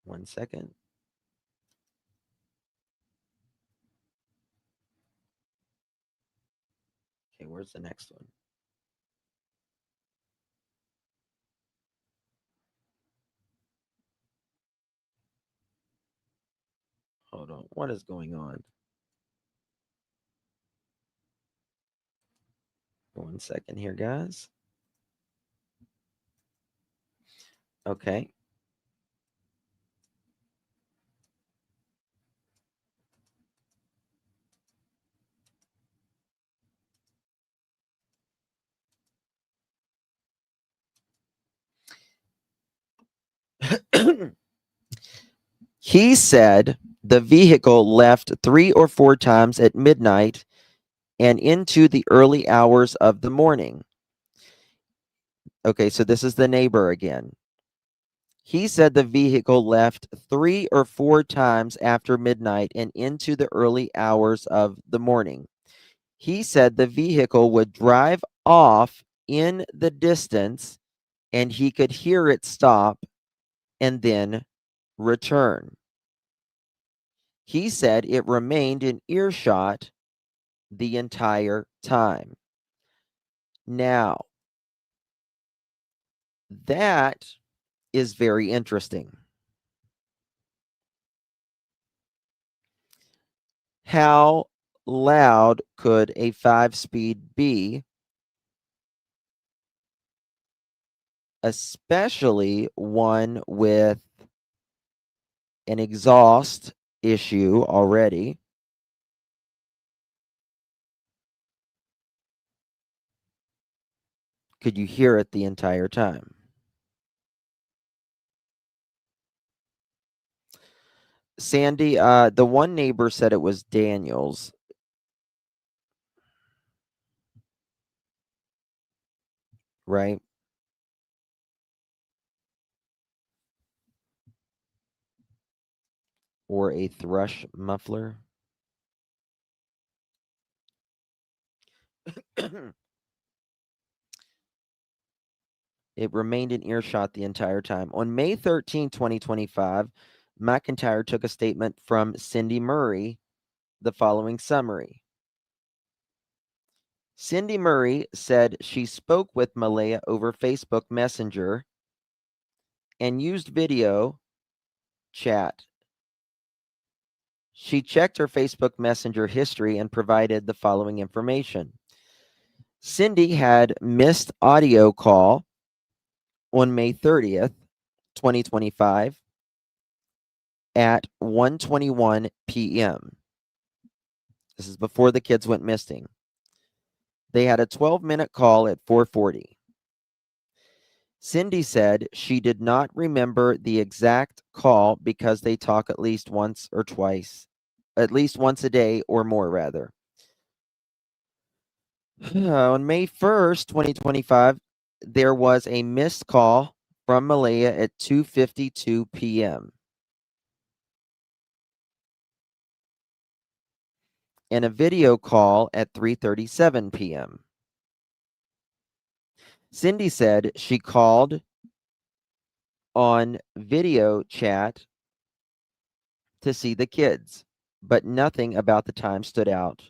one second. Okay, where's the next one? Hold on. What is going on? 1 second here, guys. Okay. He said the vehicle left 3 or 4 times at midnight and into the early hours of the morning. Okay, so this is the neighbor again. He said the vehicle left 3 or 4 times after midnight and into the early hours of the morning. He said the vehicle would drive off in the distance and he could hear it stop and then return. He said it remained in earshot the entire time. Now, that is very interesting. How loud could a 5-speed be, especially one with an exhaust issue already? Could you hear it the entire time? Sandy, the one neighbor said it was Daniel's. Right? Or a thrush muffler. It remained in earshot the entire time. On May 13, 2025, McIntyre took a statement from Cindy Murray, the following summary. Cindy Murray said she spoke with Malaya over Facebook Messenger and used video chat. She checked her Facebook Messenger history and provided the following information. Cindy had missed audio call on May 30th, 2025 at 1:21 p.m. This is before the kids went missing. They had a 12-minute call at 4:40. Cindy said she did not remember the exact call because they talk at least once a day or more, rather. On May 1st, 2025, there was a missed call from Malaya at 2:52 p.m. and a video call at 3:37 p.m. Cindy said she called on video chat to see the kids, but nothing about the time stood out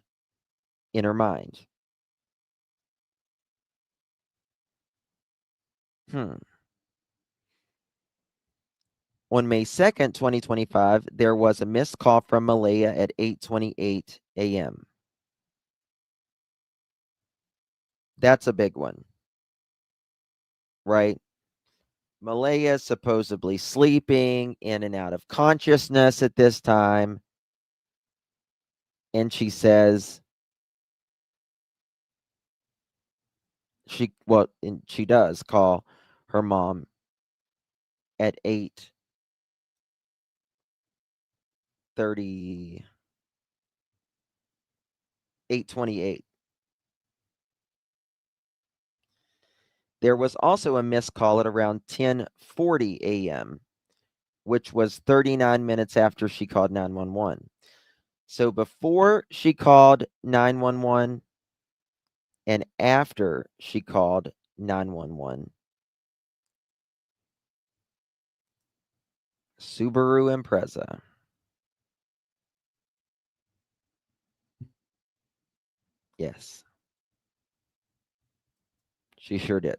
in her mind. On May 2nd, 2025, there was a missed call from Malaya at 8:28 a.m. That's a big one, right? Malaya supposedly sleeping in and out of consciousness at this time. And she says she does call her mom at 8:28. There was also a missed call at around 10:40 a.m., which was 39 minutes after she called 911. So before she called 911 and after she called 911, Subaru Impreza. Yes. She sure did.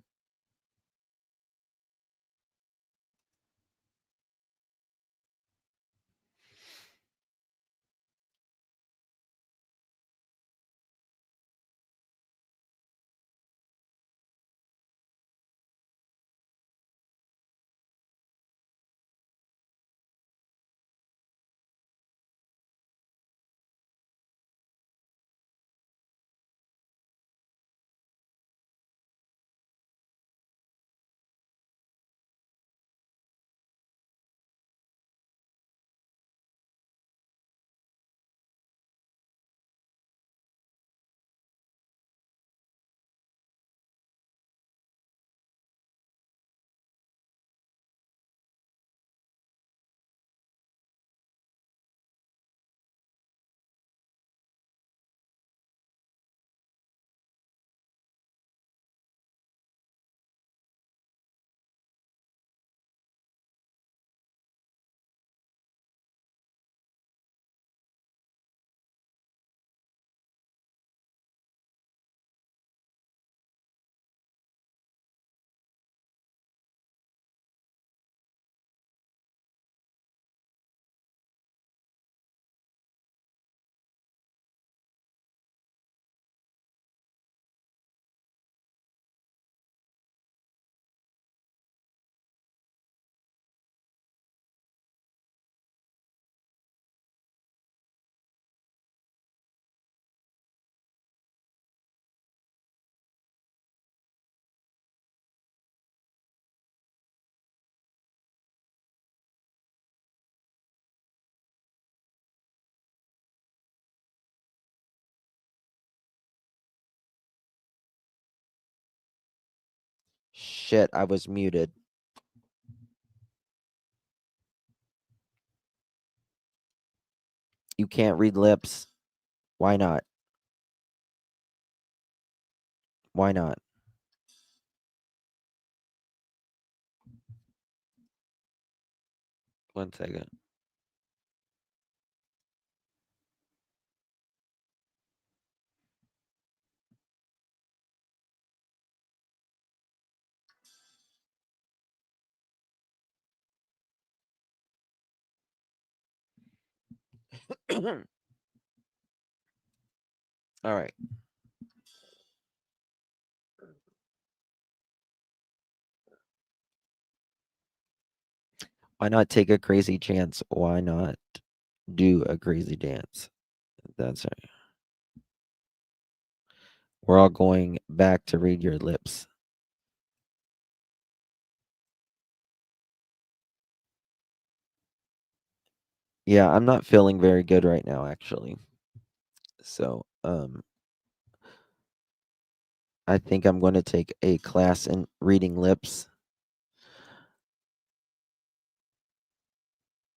Shit, I was muted. You can't read lips. Why not? Why not? One second. All right. Why not take a crazy chance? Why not do a crazy dance? That's right. We're all going back to read your lips. Yeah, I'm not feeling very good right now, actually. So, I think I'm going to take a class in reading lips.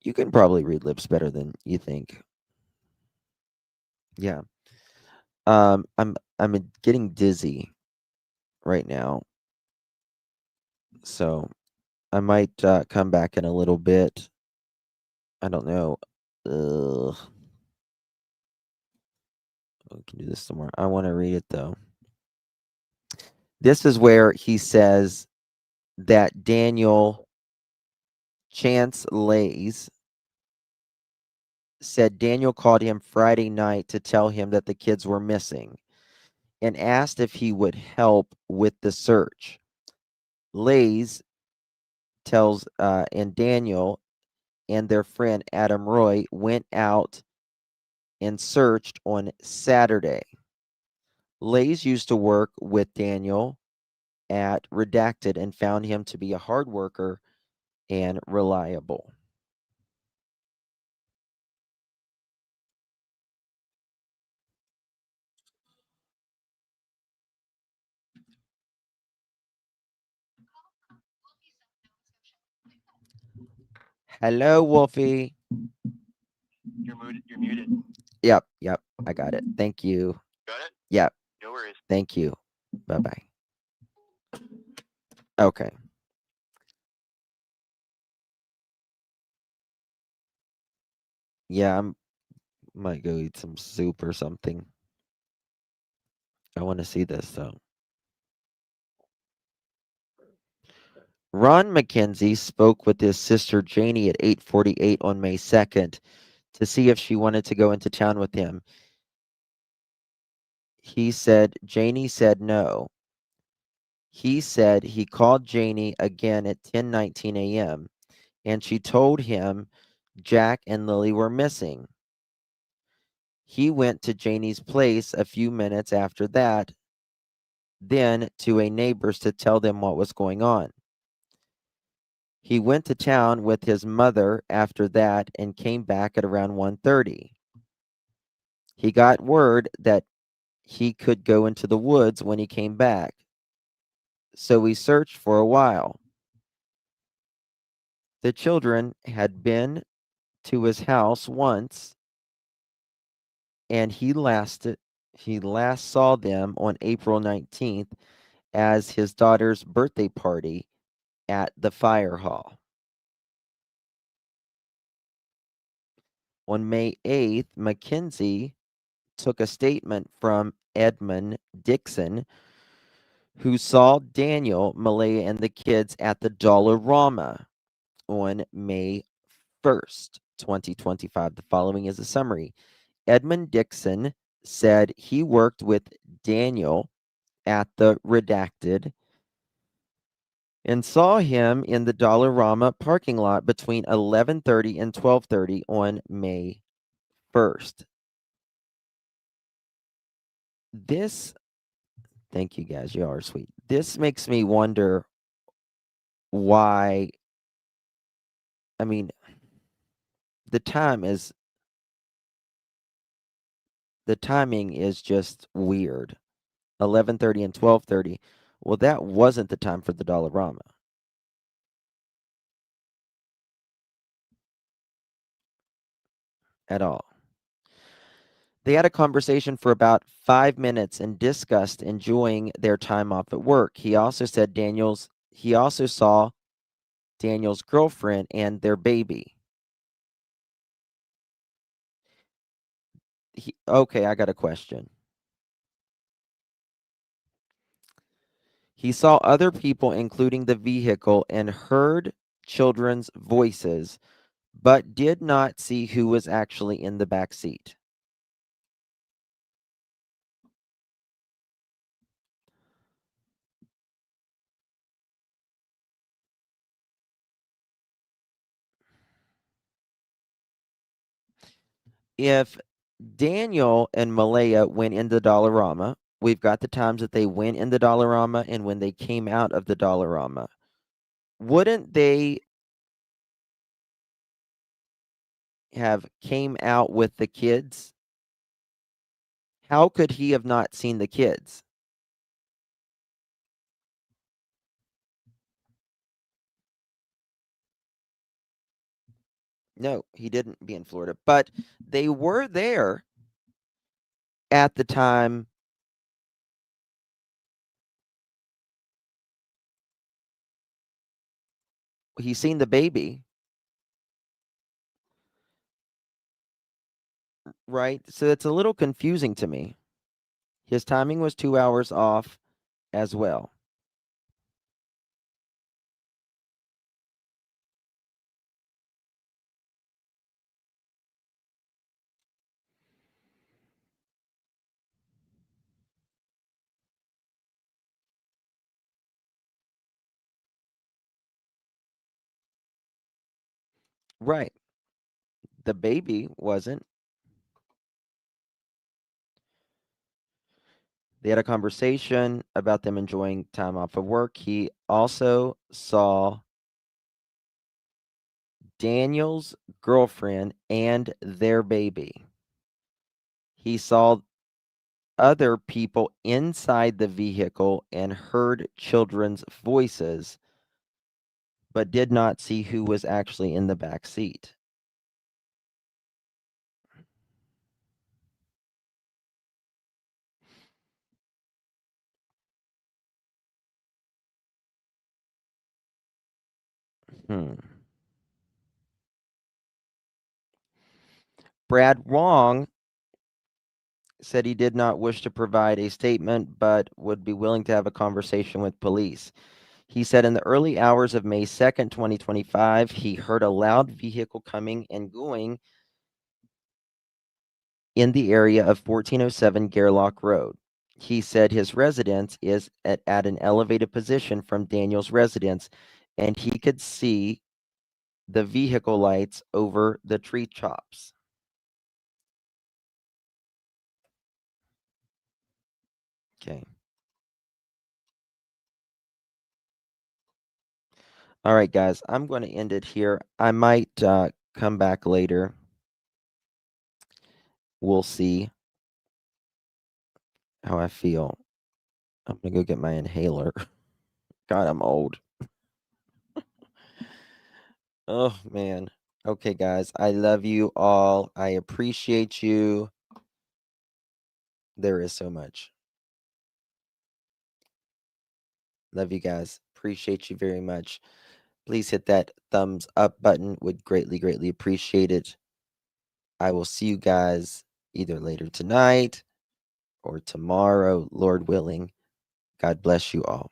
You can probably read lips better than you think. Yeah. I'm getting dizzy right now. So I might come back in a little bit. I don't know. We can do this somewhere. I want to read it though. This is where he says that Daniel Chance Lays said Daniel called him Friday night to tell him that the kids were missing and asked if he would help with the search. Lays tells and Daniel and their friend Adam Roy went out and searched on Saturday. Lays used to work with Daniel at Redacted and found him to be a hard worker and reliable. Hello, Wolfie. You're muted. Yep, I got it. Thank you. Got it? Yep. No worries. Thank you. Bye-bye. Okay. Yeah, I might go eat some soup or something. I want to see this though. Ron McKenzie spoke with his sister Janie at 8:48 on May 2nd to see if she wanted to go into town with him. Janie said no. He said he called Janie again at 10:19 a.m. and she told him Jack and Lily were missing. He went to Janie's place a few minutes after that, then to a neighbor's to tell them what was going on. He went to town with his mother after that and came back at around 1:30. He got word that he could go into the woods when he came back. So we searched for a while. The children had been to his house once, and he last saw them on April 19th as his daughter's birthday party at the fire hall. On May 8th, McKenzie took a statement from Edmund Dixon, who saw Daniel, Malaya, and the kids at the Dollarama on May 1st, 2025. The following is a summary. Edmund Dixon said he worked with Daniel at the Redacted and saw him in the Dollarama parking lot between 11:30 and 12:30 on May 1st. Thank you guys, you are sweet. This makes me wonder why, I mean, the timing is just weird. 11:30 and 12:30. Well, that wasn't the time for the Dollarama. At all. They had a conversation for about 5 minutes and discussed enjoying their time off at work. He also saw Daniel's girlfriend and their baby. Okay, I got a question. He saw other people, including the vehicle, and heard children's voices, but did not see who was actually in the back seat. If Daniel and Malaya went in the Dollarama, we've got the times that they went in the Dollarama and when they came out of the Dollarama. Wouldn't they have came out with the kids? How could he have not seen the kids? No, he didn't be in Florida, but they were there at the time he's seen the baby. Right? So it's a little confusing to me. His timing was 2 hours off as well. Right. The baby wasn't. They had a conversation about them enjoying time off of work. He also saw Daniel's girlfriend and their baby. He saw other people inside the vehicle and heard children's voices, but did not see who was actually in the back seat. Brad Wong said he did not wish to provide a statement, but would be willing to have a conversation with police. He said in the early hours of May 2nd, 2025, he heard a loud vehicle coming and going in the area of 1407 Gairloch Road. He said his residence is at an elevated position from Daniel's residence, and he could see the vehicle lights over the tree tops. Okay. All right, guys, I'm going to end it here. I might come back later. We'll see how I feel. I'm going to go get my inhaler. God, I'm old. Oh, man. Okay, guys, I love you all. I appreciate you. There is so much. Love you guys. Appreciate you very much. Please hit that thumbs up button. Would greatly, greatly appreciate it. I will see you guys either later tonight or tomorrow, Lord willing. God bless you all.